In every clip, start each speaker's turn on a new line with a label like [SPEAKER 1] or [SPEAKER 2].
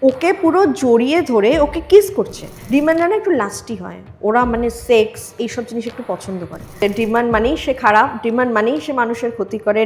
[SPEAKER 1] ওকে পুরো জড়িয়ে ধরে ওকে কিস করছে। ডিমান্ডরা একটু লাস্টি হয়, ওরা মানে সেক্স এইসব জিনিস একটু পছন্দ করে। ডিমান্ড মানেই সে খারাপ, ডিমান্ড মানেই সে মানুষের ক্ষতি করে,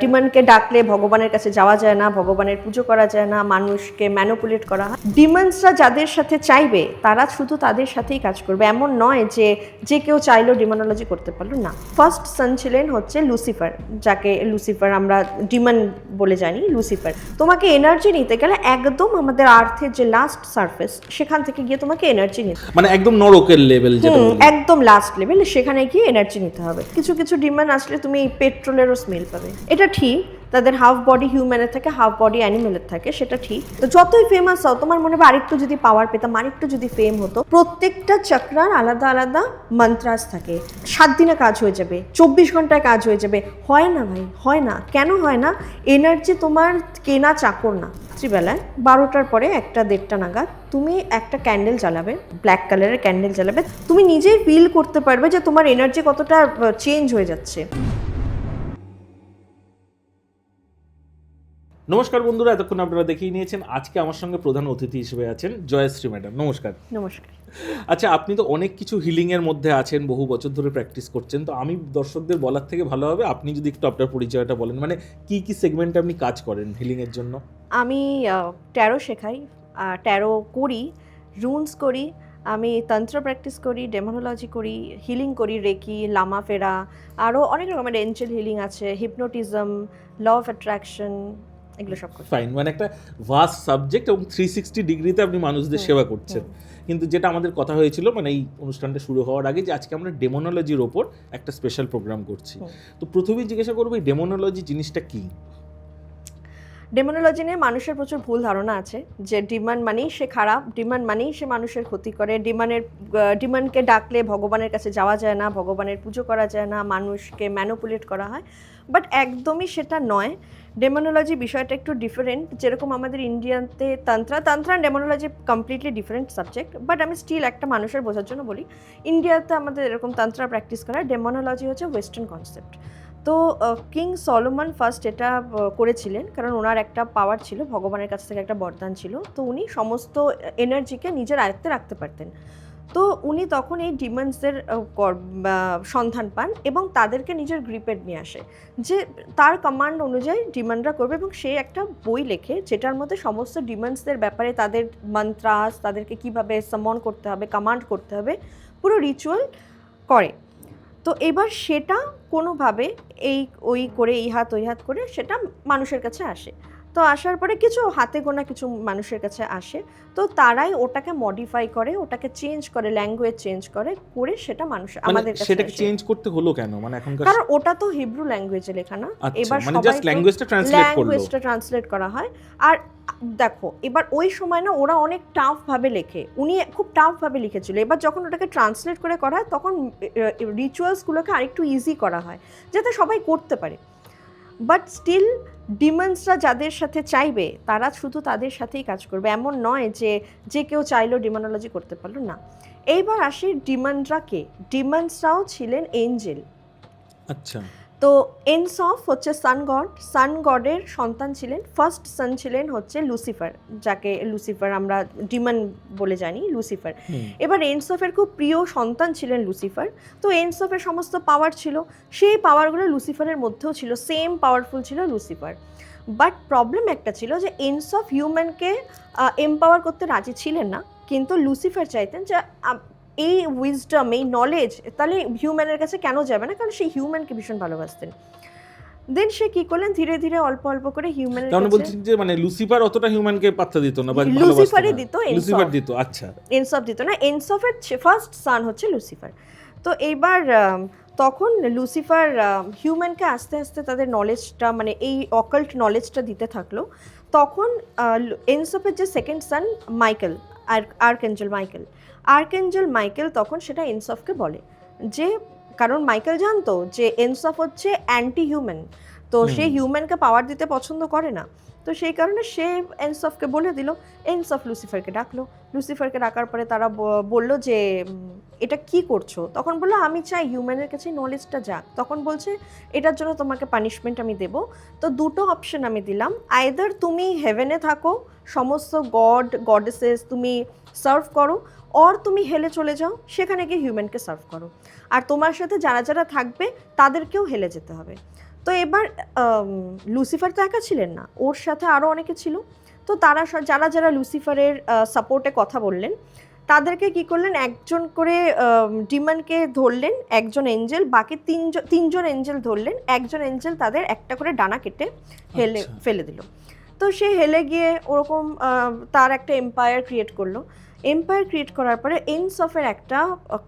[SPEAKER 1] ডিমান্ডকে ডাকলে ভগবানের কাছে যাওয়া যায় না, ভগবানের পুজো করা যায় না, মানুষকে ম্যানিপুলেট করা হয়। ডিমান্ডসরা যাদের সাথে চাইবে তারা শুধু তাদের সাথেই কাজ করবে, এমন নয় যে যে কেউ চাইলেও ডিমোনোলজি করতে পারলো না। ফার্স্ট সান ছিলেন হচ্ছে লুসিফার, যাকে লুসিফার আমরা ডিমন বলে জানি। লুসিফার তোমাকে এনার্জি নিতে গেলে একদম আমাদের আর্থের যে লাস্ট সারফেস সেখান থেকে গিয়ে তোমাকে এনার্জি নিতে,
[SPEAKER 2] মানে একদম নরকের লেভেল, যেটা
[SPEAKER 1] একদম লাস্ট লেভেল, সেখানে গিয়ে এনার্জি নিতে হবে। কিছু কিছু ডিমন আসলে তুমি পেট্রোলেরও স্মেল পাবে, এটা ঠিক। তাদের হাফ বডি হিউম্যানের থাকে, হাফ বডি অ্যানিমেলের থাকে, সেটা ঠিক। তো যতই ফেমাস হও, তোমার মনে হয় আরেকটু যদি পাওয়ার পেতাম, আরেকটু যদি ফেম হতো। প্রত্যেকটা চক্রার আলাদা আলাদা মন্ত্রাস থাকে। 7 দিনে কাজ হয়ে যাবে, 24 ঘন্টায় কাজ হয়ে যাবে, হয় না ভাই, হয় না। কেন হয় না? এনার্জি তোমার কেনা চাকর না। রাত্রিবেলায় 12টার পরে 1টা-1:30টা নাগাদ তুমি একটা ক্যান্ডেল জ্বালাবে, ব্ল্যাক কালারের ক্যান্ডেল জ্বালাবে, তুমি নিজেই ফিল করতে পারবে যে তোমার এনার্জি কতটা চেঞ্জ হয়ে যাচ্ছে।
[SPEAKER 2] নমস্কার বন্ধুরা, এতক্ষণ আপনারা দেখেই নিয়েছেন। আজকে আমার সঙ্গে প্রধান অতিথি হিসেবে আছেন জয়শ্রী ম্যাডাম। নমস্কার।
[SPEAKER 1] নমস্কার।
[SPEAKER 2] আচ্ছা, আপনি তো অনেক কিছু হিলিং এর মধ্যে আছেন, বহু বছর ধরে প্র্যাকটিস করছেন। তো আমি দর্শকদের বলার থেকে ভালো হবে আপনি যদি একটু আপনার পরিচয়টা বলেন, মানে কি কি সেগমেন্টে আপনি কাজ করেন হিলিং এর জন্য।
[SPEAKER 1] আমি ট্যারো শেখাই, ট্যারো করি, রুনস করি, আমি তন্ত্র প্র্যাকটিস করি, ডেমোনোলজি করি, হিলিং করি, রেকি, লামা ফেরা, আরও অনেক রকমের এঞ্জেল হিলিং আছে, হিপনোটিজম, ল অফ অ্যাট্রাকশন, এগুলো সব করি।
[SPEAKER 2] ফাইন, মানে একটা ভাস্ট সাবজেক্ট এবং 360 ডিগ্রিতে আপনি মানুষদের সেবা করছেন। কিন্তু যেটা আমাদের কথা হয়েছিল মানে এই অনুষ্ঠানটা শুরু হওয়ার আগে, যে আজকে আমরা ডেমোনোলজির ওপর একটা স্পেশাল প্রোগ্রাম করছি। তো প্রথমেই জিজ্ঞাসা করবো এই ডেমোনোলজি জিনিসটা কি?
[SPEAKER 1] ডেমোনোলজি নিয়ে মানুষের প্রচুর ভুল ধারণা আছে যে ডিমান্ড মানেই সে খারাপ, ডিমান্ড মানেই সে মানুষের ক্ষতি করে, ডিমান্ডকে ডাকলে ভগবানের কাছে যাওয়া যায় না, ভগবানের পুজো করা যায় না, মানুষকে ম্যানিপুলেট করা হয়। বাট একদমই সেটা নয়। ডেমোনোলজি বিষয়টা একটু ডিফারেন্ট। যেরকম আমাদের ইন্ডিয়াতে tantra and demonology completely different subject, but আমি স্টিল একটা মানুষের বোঝার জন্য বলি। ইন্ডিয়াতে আমাদের এরকম তন্ত্র প্র্যাকটিস করা, ডেমোনোলজি হচ্ছে ওয়েস্টার্ন কনসেপ্ট। তো কিং সলোমন ফার্স্ট এটা করেছিলেন, কারণ ওনার একটা পাওয়ার ছিল, ভগবানের কাছ থেকে একটা বরদান ছিল। তো উনি সমস্ত এনার্জিকে নিজের আয়ত্তে রাখতে পারতেন। তো উনি তখন এই ডিমন্সদের সন্ধান পান এবং তাদেরকে নিজের গ্রিপে নিয়ে আসে, যে তার কমান্ড অনুযায়ী ডিমন্ডরা করবে। এবং সে একটা বই লেখে যেটার মধ্যে সমস্ত ডিমন্সদের ব্যাপারে, তাদের মন্ত্রাস, তাদেরকে কিভাবে সামন করতে হবে, কমান্ড করতে হবে, পুরো রিচুয়াল করে। তো এবার সেটা কোনোভাবে ওই করে, এই হাত ওই হাত করে সেটা মানুষের কাছে আসে। তো আসার পরে কিছু হাতে গোনা কিছু মানুষের কাছে আসে, তো তারাই ওটাকে মডিফাই করে, ওটাকে চেঞ্জ করে, ল্যাঙ্গুয়েজ চেঞ্জ করে সেটা মানুষ আমাদের কাছে।
[SPEAKER 2] সেটাকে চেঞ্জ করতে হলো কেন? মানে এখনকার,
[SPEAKER 1] কারণ ওটা তো হিব্রু ল্যাঙ্গুয়েজে লেখা না। এবার
[SPEAKER 2] মানে জাস্ট ল্যাঙ্গুয়েজটা
[SPEAKER 1] ট্রান্সলেট করা হয়। আর দেখো, এবার ওই সময় না ওরা অনেক টাফ ভাবে লেখে, উনি খুব টাফ ভাবে লিখেছিল। এবার যখন ওটাকে ট্রান্সলেট করে করা হয়, তখন রিচুয়ালসগুলোকে আরেকটু ইজি করা হয় যাতে সবাই করতে পারে। বাট স্টিল ডিমন্সরা যাদের সাথে চাইবে তারা শুধু তাদের সাথেই কাজ করবে, এমন নয় যে যে কেউ চাইলেও ডিমোনোলজি করতে পারলো না। এইবার আসি ডিমন্সরা কে। ডিমন্সরাও ছিলেন এঞ্জেল।
[SPEAKER 2] আচ্ছা।
[SPEAKER 1] তো এনসফ হচ্ছে সান গডের সন্তান ছিলেন। ফার্স্ট সান ছিলেন হচ্ছে লুসিফার, যাকে লুসিফার আমরা ডিমন বলে জানি, লুসিফার। এবার এনসফের খুব প্রিয় সন্তান ছিলেন লুসিফার। তো এনসফের সমস্ত পাওয়ার ছিল, সেই পাওয়ারগুলো লুসিফারের মধ্যেও ছিল, সেম পাওয়ারফুল ছিল লুসিফার। বাট প্রবলেম একটা ছিল যে এনসফ হিউম্যানকে এম্পাওয়ার করতে রাজি ছিলেন না, কিন্তু লুসিফার চাইতেন যে এই উইজডম, এই নলেজ তাহলে হিউম্যানের কাছে কেন যাবে না, কারণ সেই হিউম্যানকে ভীষণ ভালোবাসতেন। দেন সে কি করলেন, ধীরে ধীরে অল্প অল্প করে হিউম্যানের কাছে।
[SPEAKER 2] কারণ বলছেন যে মানে লুসিফার অতটা হিউম্যানকে পাত্তা দিত না, বা
[SPEAKER 1] লুসিফারই দিত,
[SPEAKER 2] লুসিফার দিত। আচ্ছা,
[SPEAKER 1] এনসফ দিত না। এনসফের ফার্স্ট সান হচ্ছে লুসিফার। তো এইবার তখন লুসিফার হিউম্যানকে আস্তে আস্তে তাদের নলেজটা, মানে এই অকাল্ট নলেজটা দিতে থাকলো। তখন এনসফের যে সেকেন্ড সান মাইকেল, আর্কএঞ্জেল মাইকেল তখন সেটা এনসফকে বলে যে, কারণ মাইকেল জানতো যে এনসফ হচ্ছে অ্যান্টি হিউম্যান, তো সে হিউম্যানকে পাওয়ার দিতে পছন্দ করে না। তো সেই কারণে সে এনসফকে বলে দিল। এনসফ লুসিফারকে ডাকলো। লুসিফারকে ডাকার পরে তারা বলল যে এটা কি করছো? তখন বললো আমি চাই হিউম্যানের কাছে নলেজটা যাক। তখন বলছে এটার জন্য তোমাকে পানিশমেন্ট আমি দেবো। তো দুটো অপশন আমি দিলাম, আইদার তুমি হেভেনে থাকো, সমস্ত গড গডেসেস তুমি সার্ভ করো, অর তুমি হেলে চলে যাও, সেখানে গিয়ে হিউম্যানকে সার্ভ করো, আর তোমার সাথে যারা যারা থাকবে তাদেরকেও হেলে যেতে হবে। তো এবার লুসিফার তো একা ছিলেন না, ওর সাথে আরও অনেকে ছিল। তো তারা যারা যারা লুসিফারের সাপোর্টে কথা বললেন তাদেরকে কি করলেন, একজন করে ডিমনকে ধরলেন, একজন এঞ্জেল, বাকি তিনজন এঞ্জেল ধরলেন, একজন এঞ্জেল তাদের একটা করে ডানা কেটে হেলে ফেলে দিল। তো সে হেলে গিয়ে ওরকম তার একটা এম্পায়ার ক্রিয়েট করলো। এম্পায়ার ক্রিয়েট করার পরে এন্ডস অফের একটা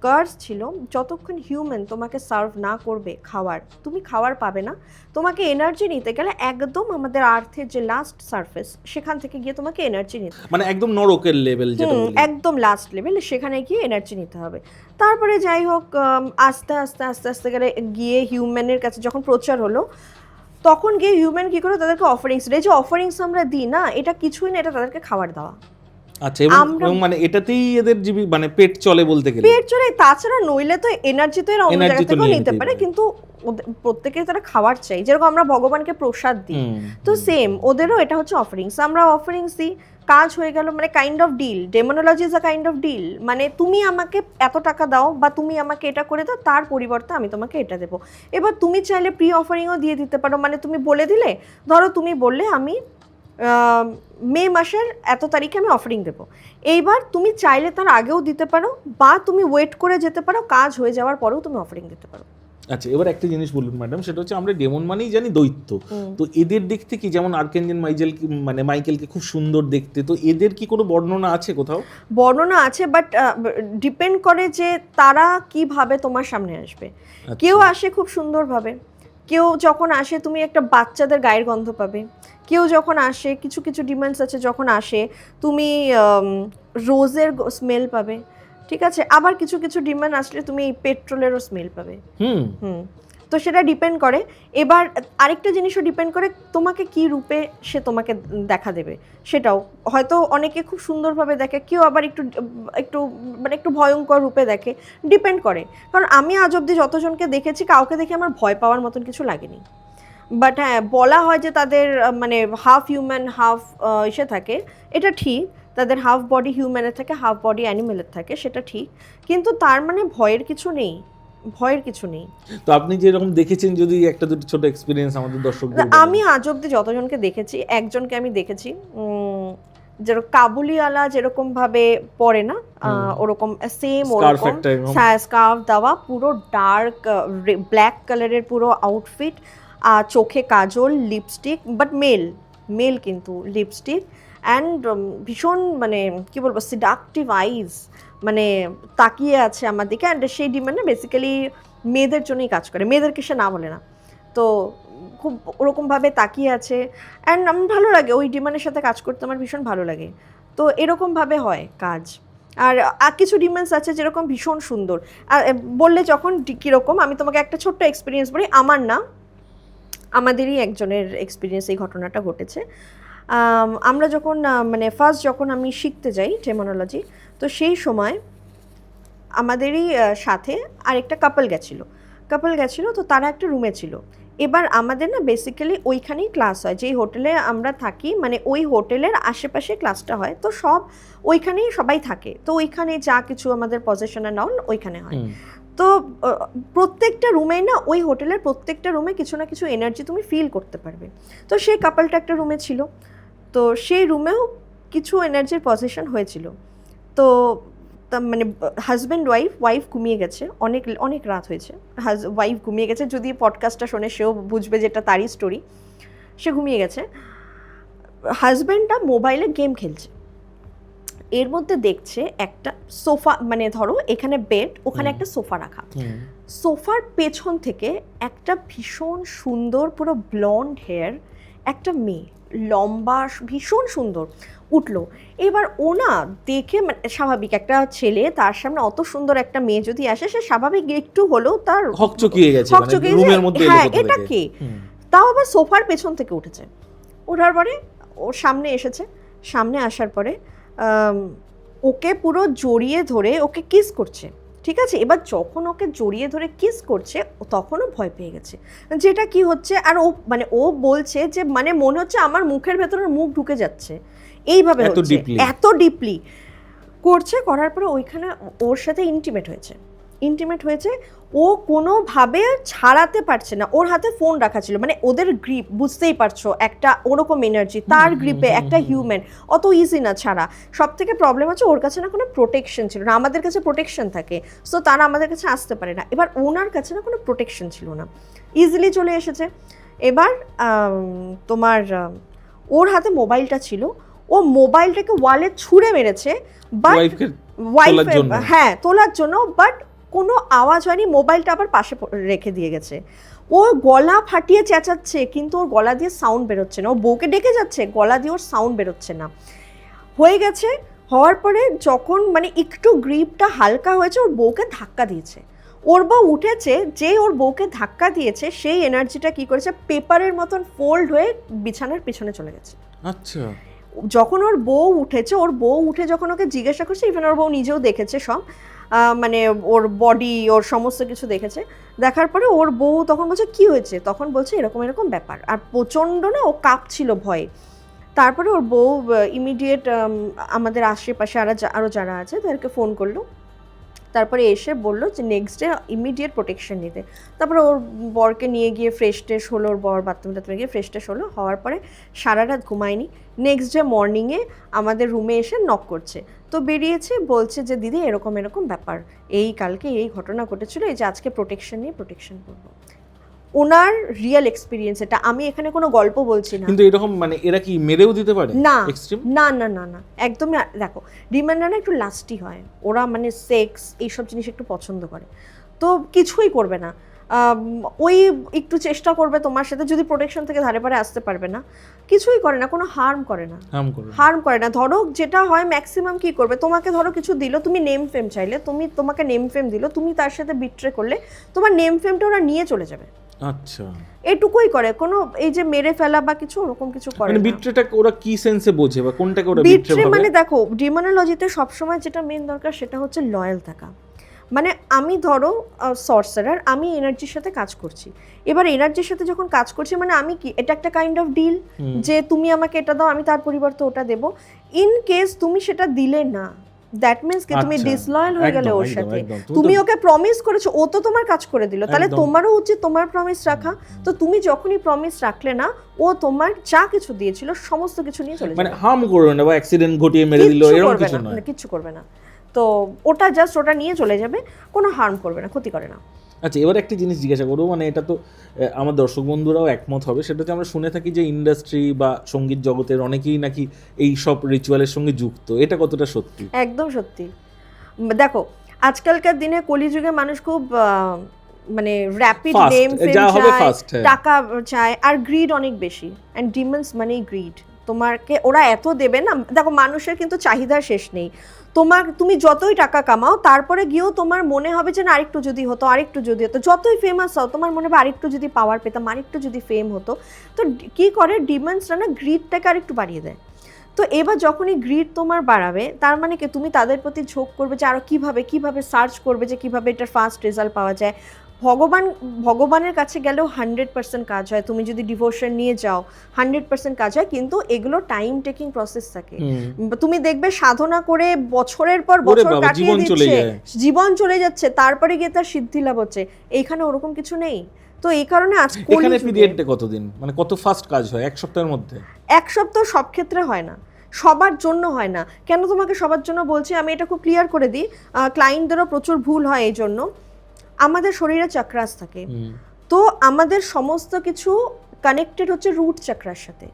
[SPEAKER 1] কার্স ছিল, যতক্ষণ হিউম্যান তোমাকে সার্ভ না করবে খাওয়ার, তুমি খাওয়ার পাবে না। তোমাকে এনার্জি নিতে গেলে একদম আমাদের আর্থের যে লাস্ট সারফেস সেখান থেকে গিয়ে তোমাকে এনার্জি নিতে,
[SPEAKER 2] মানে একদম নরকের লেভেল, যেটা
[SPEAKER 1] একদম লাস্ট লেভেল, সেখানে গিয়ে এনার্জি নিতে হবে। তারপরে যাই হোক আস্তে আস্তে আস্তে আস্তে গেলে গিয়ে হিউম্যানের কাছে যখন প্রচার হলো, তখন গিয়ে হিউম্যান কি করে তাদেরকে অফারিংস, এই যে অফারিংস আমরা দিই না, এটা কিছুই না, এটা তাদেরকে খাবার দেওয়া।
[SPEAKER 2] আচ্ছা, এবং মানে এটাতেই এদের মানে পেট চলে বলতে গেলে,
[SPEAKER 1] পেট চলে। তাছাড়া নইলে তো এনার্জি তো এরা অন্য জায়গা থেকেও নিতে পারে, কিন্তু প্রত্যেকে তারা খাবার চাই, যেরকম আমরা ভগবানকে প্রসাদ দিই, তো সেম ওদেরও এটা হচ্ছে অফারিংস। আমরা অফারিংস দিই, কাজ হয়ে গেল, মানে kind of deal. Demonology is a kind of deal, মানে তুমি আমাকে এত টাকা দাও বা তুমি আমাকে এটা করে দাও, তার পরিবর্তে আমি তোমাকে এটা দেবো। এবার তুমি চাইলে প্রি অফারিংও দিয়ে দিতে পারো, মানে তুমি বলে দিলে, ধরো তুমি বললে আমি মে মাসের এত তারিখে আমি অফারিং দেবো, এইবার তুমি চাইলে তার আগেও দিতে পারো, বা তুমি ওয়েট করে যেতে পারো, কাজ হয়ে যাওয়ার পরেও তুমি অফারিং দিতে পারো।
[SPEAKER 2] আচ্ছা, এবার একটা জিনিস বলুন ম্যাডাম, সেটা হচ্ছে আমরা ডেমন মানেই জানি দৈত্য, তো এদের দিক থেকে যেমন আর্কেঞ্জেল মাইকেলকে খুব সুন্দর দেখতে, তো এদের কি কোনো বর্ণনা আছে কোথাও?
[SPEAKER 1] বর্ণনা আছে, বাট ডিপেন্ড করে যে তারা কিভাবে তোমার সামনে আসবে। কেউ আসে খুব সুন্দরভাবে, কেউ যখন আসে তুমি একটা বাচ্চাদের গায়ের গন্ধ পাবে, কেউ যখন আসে, কিছু কিছু ডিমান্ডস আছে যখন আসে তুমি রোজের স্মেল পাবে, ঠিক আছে, আবার কিছু কিছু ডিমান্ড আসলে তুমি পেট্রোলেরও স্মেল পাবে। তো সেটা ডিপেন্ড করে। এবার আরেকটা জিনিসও ডিপেন্ড করে তোমাকে কি রূপে সে তোমাকে দেখা দেবে, সেটাও হয়তো অনেকে খুব সুন্দরভাবে দেখে, কেউ আবার একটু একটু মানে একটু ভয়ঙ্কর রূপে দেখে, ডিপেন্ড করে। কারণ আমি আজ অবধি যতজনকে দেখেছি, কাউকে দেখে আমার ভয় পাওয়ার মতন কিছু লাগেনি। বাট হ্যাঁ, বলা হয় যে তাদের মানে হাফ হিউম্যান হাফ এসে থাকে, এটা ঠিক, তাদের হাফ বডি হিউম্যানের থাকে, হাফ বডি অ্যানিমেলের থাকে, সেটা ঠিক, কিন্তু তার মানে ভয়ের কিছু নেই, ভয়ের কিছু নেই।
[SPEAKER 2] তো আপনি যেরকম দেখেছেন, যদি একটা দুটো ছোট এক্সপিরিয়েন্স আমাদের দর্শকদের।
[SPEAKER 1] আমি আজ অব্দি যতজনকে দেখেছি, একজনকে আমি দেখেছি যেরকম কাবুলিওয়ালা যেরকম ভাবে পরে না, ওরকম সেম ওরকম স্কার্ফ দেওয়া, পুরো ডার্ক ব্ল্যাক কালারের পুরো আউটফিট, চোখে কাজল, লিপস্টিক, বাট মেল কিন্তু লিপস্টিক, অ্যান্ড ভীষণ মানে কি বলবো সিডাকটিভ আইজ, মানে তাকিয়ে আছে আমার দিকে। অ্যান্ড সেই ডিমান্ডে বেসিক্যালি মেয়েদের জন্যই কাজ করে, মেয়েদেরকে সে না বলে না, তো খুব ওরকমভাবে তাকিয়ে আছে। অ্যান্ড আমার ভালো লাগে ওই ডিমান্ডের সাথে কাজ করতে, আমার ভীষণ ভালো লাগে। তো এরকমভাবে হয় কাজ। আর কিছু ডিমান্ডস আছে যেরকম ভীষণ সুন্দর, বললে যখন কীরকম, আমি তোমাকে একটা ছোট্ট এক্সপিরিয়েন্স বলি, আমার না আমাদেরই একজনের এক্সপিরিয়েন্স, এই ঘটনাটা ঘটেছে। আমরা যখন মানে ফার্স্ট যখন আমি শিখতে যাই ডেমোনোলজি, তো সেই সময় আমাদেরই সাথে আরেকটা কাপল গেছিলো, তো তারা একটা রুমে ছিল। এবার আমাদের না বেসিক্যালি ওইখানেই ক্লাস হয়, যেই হোটেলে আমরা থাকি, মানে ওই হোটেলের আশেপাশে ক্লাসটা হয়, তো সব ওইখানেই সবাই থাকে, তো ওইখানে যা কিছু আমাদের পজিশনে নাও ওইখানে হয়। তো প্রত্যেকটা রুমেই না, ওই হোটেলের প্রত্যেকটা রুমে কিছু না কিছু এনার্জি তুমি ফিল করতে পারবে। তো সেই কাপলটা একটা রুমে ছিল, তো সেই রুমেও কিছু এনার্জির পজিশন হয়েছিল। তো মানে হাজব্যান্ড ওয়াইফ ঘুমিয়ে গেছে, অনেক রাত হয়েছে, ওয়াইফ ঘুমিয়ে গেছে, যদি পডকাস্টটা শোনে সেও বুঝবে যে এটা তারই স্টোরি। সে ঘুমিয়ে গেছে, হাজব্যান্ডটা মোবাইলে গেম খেলছে, এর মধ্যে দেখছে একটা সোফা, মানে ধরো এখানে বেড, ওখানে একটা সোফা রাখা, সোফার পেছন থেকে একটা ভীষণ সুন্দর পুরো ব্লন্ড হেয়ার একটা মেয়ে, লম্বা ভীষণ সুন্দর, উঠলো। এবার ও না দেখে, মানে স্বাভাবিক একটা ছেলে তার সামনে অত সুন্দর একটা মেয়ে যদি আসে, সে স্বাভাবিক একটু হলেও তার
[SPEAKER 2] হকচকিয়ে গেছে,
[SPEAKER 1] হ্যাঁ এটা কে, তাও আবার সোফার পেছন থেকে উঠেছে। ওঠার পরে ওর সামনে এসেছে, সামনে আসার পরে ওকে পুরো জড়িয়ে ধরে ওকে কিস করছে, ঠিক আছে, এবার যখন ওকে জড়িয়ে ধরে কিস করছে তখনও ভয় পেয়ে গেছে, যেটা কি হচ্ছে, আর ও মানে ও বলছে যে মানে মনে হচ্ছে আমার মুখের ভেতরে মুখ ঢুকে যাচ্ছে, এইভাবে হচ্ছে, এত ডিপলি করছে। করার পরে ওইখানে ওর সাথে ইন্টিমেট হয়েছে, ও কোনোভাবে ছাড়াতে পারছে না, ওর হাতে ফোন রাখা ছিল, মানে ওদের গ্রিপ বুঝতেই পারছো, একটা ওরকম এনার্জি তার গ্রিপে, একটা হিউম্যান অত ইজি না ছাড়া। সব থেকে প্রবলেম হচ্ছে ওর কাছে না কোনো প্রোটেকশন ছিল না, আমাদের কাছে প্রোটেকশন থাকে, সো তারা আমাদের কাছে আসতে পারে না, এবার ওনার কাছে না কোনো প্রোটেকশন ছিল না, ইজিলি চলে এসেছে। এবার তোমার ওর হাতে মোবাইলটা ছিল, ও মোবাইলটাকে ওয়ালে ছুঁড়ে মেরেছে, বাট হ্যাঁ তোলার জন্য, বাট কোনো আওয়াজ হয়নি, মোবাইলটা আবার পাশে রেখে দিয়ে গেছে। ও গলা ফাটিয়ে চেঁচাচ্ছে কিন্তু ওর গলা দিয়ে সাউন্ড বেরোচ্ছে না, ও বউকে ডেকে যাচ্ছে, গলা দিয়ে ওর সাউন্ড বেরোচ্ছে না। হয়ে গেছে, হওয়ার পরে যখন মানে একটু গ্রিপটা হালকা হয়েছে, ওর বউকে ধাক্কা দিয়েছে, ওর বউ উঠেছে, যে ওর বউকে ধাক্কা দিয়েছে সেই এনার্জিটা কি করেছে, পেপারের মতন ফোল্ড হয়ে বিছানার পিছনে চলে গেছে।
[SPEAKER 2] আচ্ছা,
[SPEAKER 1] যখন ওর বউ উঠেছে, ওর বউ উঠে যখন ওকে জিজ্ঞাসা করছে, ইভেন ওর বউ নিজেও দেখেছে সব, মানে ওর বডি, ওর সমস্ত কিছু দেখেছে, দেখার পরে ওর বউ তখন বলছে কি হয়েছে, তখন বলছে এরকম এরকম ব্যাপার, আর প্রচণ্ড না ও কাঁপছিল ভয়ে। তারপরে ওর বউ ইমিডিয়েট আমাদের আশেপাশে আরও যারা আছে তাদেরকে ফোন করলো, তারপরে এসে বললো যে নেক্সট ডে ইমিডিয়েট প্রোটেকশন নিতে। তারপরে ওর বরকে নিয়ে গিয়ে ফ্রেশ ট্রেশ হলো, ওর বর বাথরুমে গিয়ে ফ্রেশ ট্রেশ হলো, হওয়ার পরে সারা রাত ঘুমায়নি। নেক্সট ডে মর্নিংয়ে আমাদের রুমে এসে নক করছে, তো বেরিয়েছে, বলছে যে দিদি এরকম এরকম ব্যাপার, এই কালকে এই ঘটনা ঘটেছিল, এই যে আজকে প্রোটেকশন নিয়ে প্রোটেকশন করবো। ওনার রিয়েল এক্সপিরিয়েন্স এটা, আমি এখানে কোনো গল্প বলছি না।
[SPEAKER 2] কিন্তু এরকম মানে এরা কি মেরেও দিতে পারে?
[SPEAKER 1] না না না না না, একদমই। দেখো ডিমান্ডার না একটু লাস্টই হয়, ওরা মানে সেক্স এইসব জিনিস একটু পছন্দ করে, তো কিছুই করবে না, ওই একটু চেষ্টা করবে তোমার সাথে, যদি প্রোটেকশন থেকে ধারে পারে আসতে পারবে না, কিছুই করে না, কোনো হার্ম করে না। ধরো যেটা হয় ম্যাক্সিমাম কি করবে, তোমাকে ধরো কিছু দিল, তুমি নেম ফেম চাইলে, তোমাকে নেম ফেম দিল, তুমি তার সাথে বিট্রে করলে, তোমার নেম ফেমটা ওরা নিয়ে চলে যাবে।
[SPEAKER 2] আচ্ছা,
[SPEAKER 1] এটুকুই করে, কোনো এই যে মেরে ফেলা বা কিছু ওরকম কিছু করে না।
[SPEAKER 2] বিট্রেটা ওরা কি সেন্সে বোঝে বা কোনটাকে ওরা
[SPEAKER 1] বিট্রে মানে দেখো ডিমোনোলজিতে সবসময় যেটা মেন দরকার সেটা হচ্ছে লয়াল থাকা। মানে আমি ধরো সর্সারার, আমি এনার্জির সাথে কাজ করছি, এবার এনার্জির সাথে যখন কাজ করছি মানে আমি কি, এটা একটা কাইন্ড অফ ডিল, যে তুমি আমাকে এটা দাও, আমি তার পরিবর্তে ওটা দেবো। ইন কেস তুমি সেটা দিলে না, দ্যাট মিন্স কি তুমি ডিসলয়াল হয়ে গেলে ওর সাথে, তুমি ওকে প্রমিস করেছো, ও তো তোমার কাজ করে দিল, তাহলে তোমারও উচিত তোমার প্রমিস রাখা। তো তুমি যখনই প্রমিস রাখলে না, ও তোমার যা কিছু দিয়েছিল সমস্ত কিছু নিয়ে চলে যাবে,
[SPEAKER 2] মানে হার্ম করবে না বা অ্যাক্সিডেন্ট ঘটিয়ে মেরে দিল এরকম কিছু নয়,
[SPEAKER 1] কিছু করবে না। তো ওটা জাস্ট ওটা নিয়ে চলে যাবে, কোনো হার্ম করবে না, ক্ষতি করে না।
[SPEAKER 2] আচ্ছা, এবার একটা জিনিস জিজ্ঞাসা করবো, মানে এটা তো আমার দর্শক বন্ধুরাও একমত হবে, সেটা হচ্ছে আমরা শুনে থাকি যে ইন্ডাস্ট্রি বা সঙ্গীত জগতের অনেকেই নাকি এই সব রিচুয়ালের সঙ্গে যুক্ত, এটা কতটা সত্যি?
[SPEAKER 1] একদম সত্যি। দেখো আজকালকার দিনে কলিযুগে মানুষ খুব মানে র্যাপিড নেম ফেম চায়, টাকা চায়, আর গ্রিড অনেক বেশি, অ্যান্ড ডিমন্স মানেই গ্রিড। তোমাকে ওরা এত দেবে না, দেখো মানুষের কিন্তু চাহিদার শেষ নেই, তুমি যতই টাকা কামাও তারপরে গিয়েও তোমার মনে হবে যে না আরেকটু যদি হতো, যতই ফেমাস হও তোমার মনে হবে আরেকটু যদি পাওয়ার পেতাম, আরেকটু যদি ফেম হতো। তো কি করে ডিমান্ডসরা না গ্রিডটাকে আরেকটু বাড়িয়ে দেয়। তো এবার যখনই গ্রিড তোমার বাড়াবে, তার মানে কি তুমি তাদের প্রতি ঝোঁক করবে যে আরও কীভাবে সার্চ করবে যে কীভাবে এটার ফাস্ট রেজাল্ট পাওয়া যায়। ভগবানের কাছে গেলেও 100% কাজ হয়, তুমি যদি ডিভোশন নিয়ে যাও 100% কাজ হয়, কিন্তু এগুলো টাইম টেকিং প্রসেস থাকে। তুমি দেখবে সাধনা করে বছরের পর বছর কাটিয়ে দিচ্ছে, জীবন চলে যাচ্ছে, তারপরে গিয়ে তার সিদ্ধি লাভ হচ্ছে। এইখানে ওরকম কিছু নেই। তো এই কারণে
[SPEAKER 2] এখানে পিরিয়ডটা কতদিন, মানে কত ফাস্ট কাজ হয়? এক সপ্তাহের মধ্যে?
[SPEAKER 1] এক সপ্তাহ সব ক্ষেত্রে হয় না, সবার জন্য হয় না। কেন তোমাকে সবার জন্য বলছি, আমি এটা খুব ক্লিয়ার করে দিই, ক্লায়েন্টদেরও প্রচুর ভুল হয় এই জন্য। আমাদের শরীরে চক্রাস থাকে, তো আমাদের সমস্ত কিছু কানেক্টেড হচ্ছে রুট চক্রার সাথে।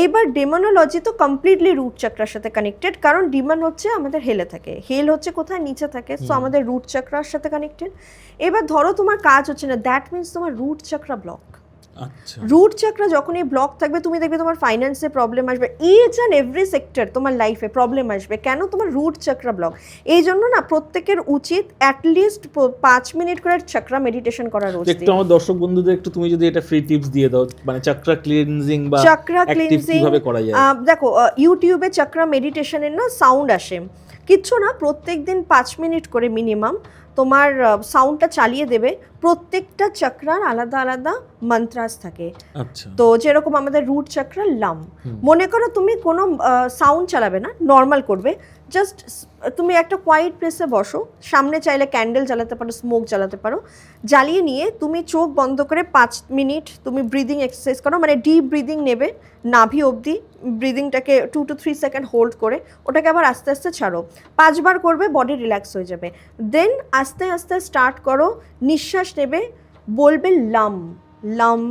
[SPEAKER 1] এইবার ডেমোনোলজি তো কমপ্লিটলি রুট চক্রার সাথে কানেক্টেড, কারণ ডিমন হচ্ছে আমাদের হেলে থাকে, হেল হচ্ছে কোথায়, নিচে থাকে, সো আমাদের রুট চক্রার সাথে কানেক্টেড। এবার ধরো তোমার কাজ হচ্ছে না, দ্যাট মিনস তোমার রুট চক্রা ব্লক।
[SPEAKER 2] আচ্ছা,
[SPEAKER 1] রুট চক্রা যখনই ব্লক থাকবে, তুমি দেখবে তোমার ফাইন্যান্সে প্রবলেম আসবে, ইচ অ্যান্ড এভরি সেক্টর তোমার লাইফে প্রবলেম আসবে। কেন? তোমার রুট চক্রা ব্লক। এই জন্য না প্রত্যেকের উচিত অ্যাটলিস্ট 5 মিনিট করে চক্রা মেডিটেশন করা রোজ।
[SPEAKER 2] একটু আমার দর্শক বন্ধুদের একটু তুমি যদি এটা ফ্রি টিপস দিয়ে দাও, মানে চক্রা ক্লিনজিং বা
[SPEAKER 1] চক্রা ক্লিনজিং
[SPEAKER 2] কিভাবে করা যায়।
[SPEAKER 1] দেখো ইউটিউবে চক্রা মেডিটেশনের না সাউন্ড আসে, কিচ্ছু না, প্রত্যেক দিন 5 মিনিট করে মিনিমাম তোমার সাউন্ডটা চালিয়ে দেবে। প্রত্যেকটা চক্রার আলাদা আলাদা মন্ত্রাস থাকে।
[SPEAKER 2] আচ্ছা,
[SPEAKER 1] তো যেরকম আমাদের রুট চক্রা লাম, মনে করো তুমি কোনো সাউন্ড চালাবে না, নর্মাল করবে, জাস্ট তুমি একটা কোয়াইট প্লেসে বসো, সামনে চাইলে ক্যান্ডেল জ্বালাতে পারো, স্মোক জ্বালাতে পারো, জ্বালিয়ে নিয়ে তুমি চোখ বন্ধ করে 5 মিনিট তুমি ব্রিদিং এক্সারসাইজ করো, মানে ডিপ ব্রিদিং নেবে নাভি অবধি, ব্রিদিংটাকে 2 to 3 সেকেন্ড হোল্ড করে ওটাকে আবার আস্তে আস্তে ছাড়ো, 5 বার করবে, বডি রিল্যাক্স হয়ে যাবে। দেন আস্তে আস্তে স্টার্ট করো, নিঃশ্বাস নেবে, বলবে লাম লাম,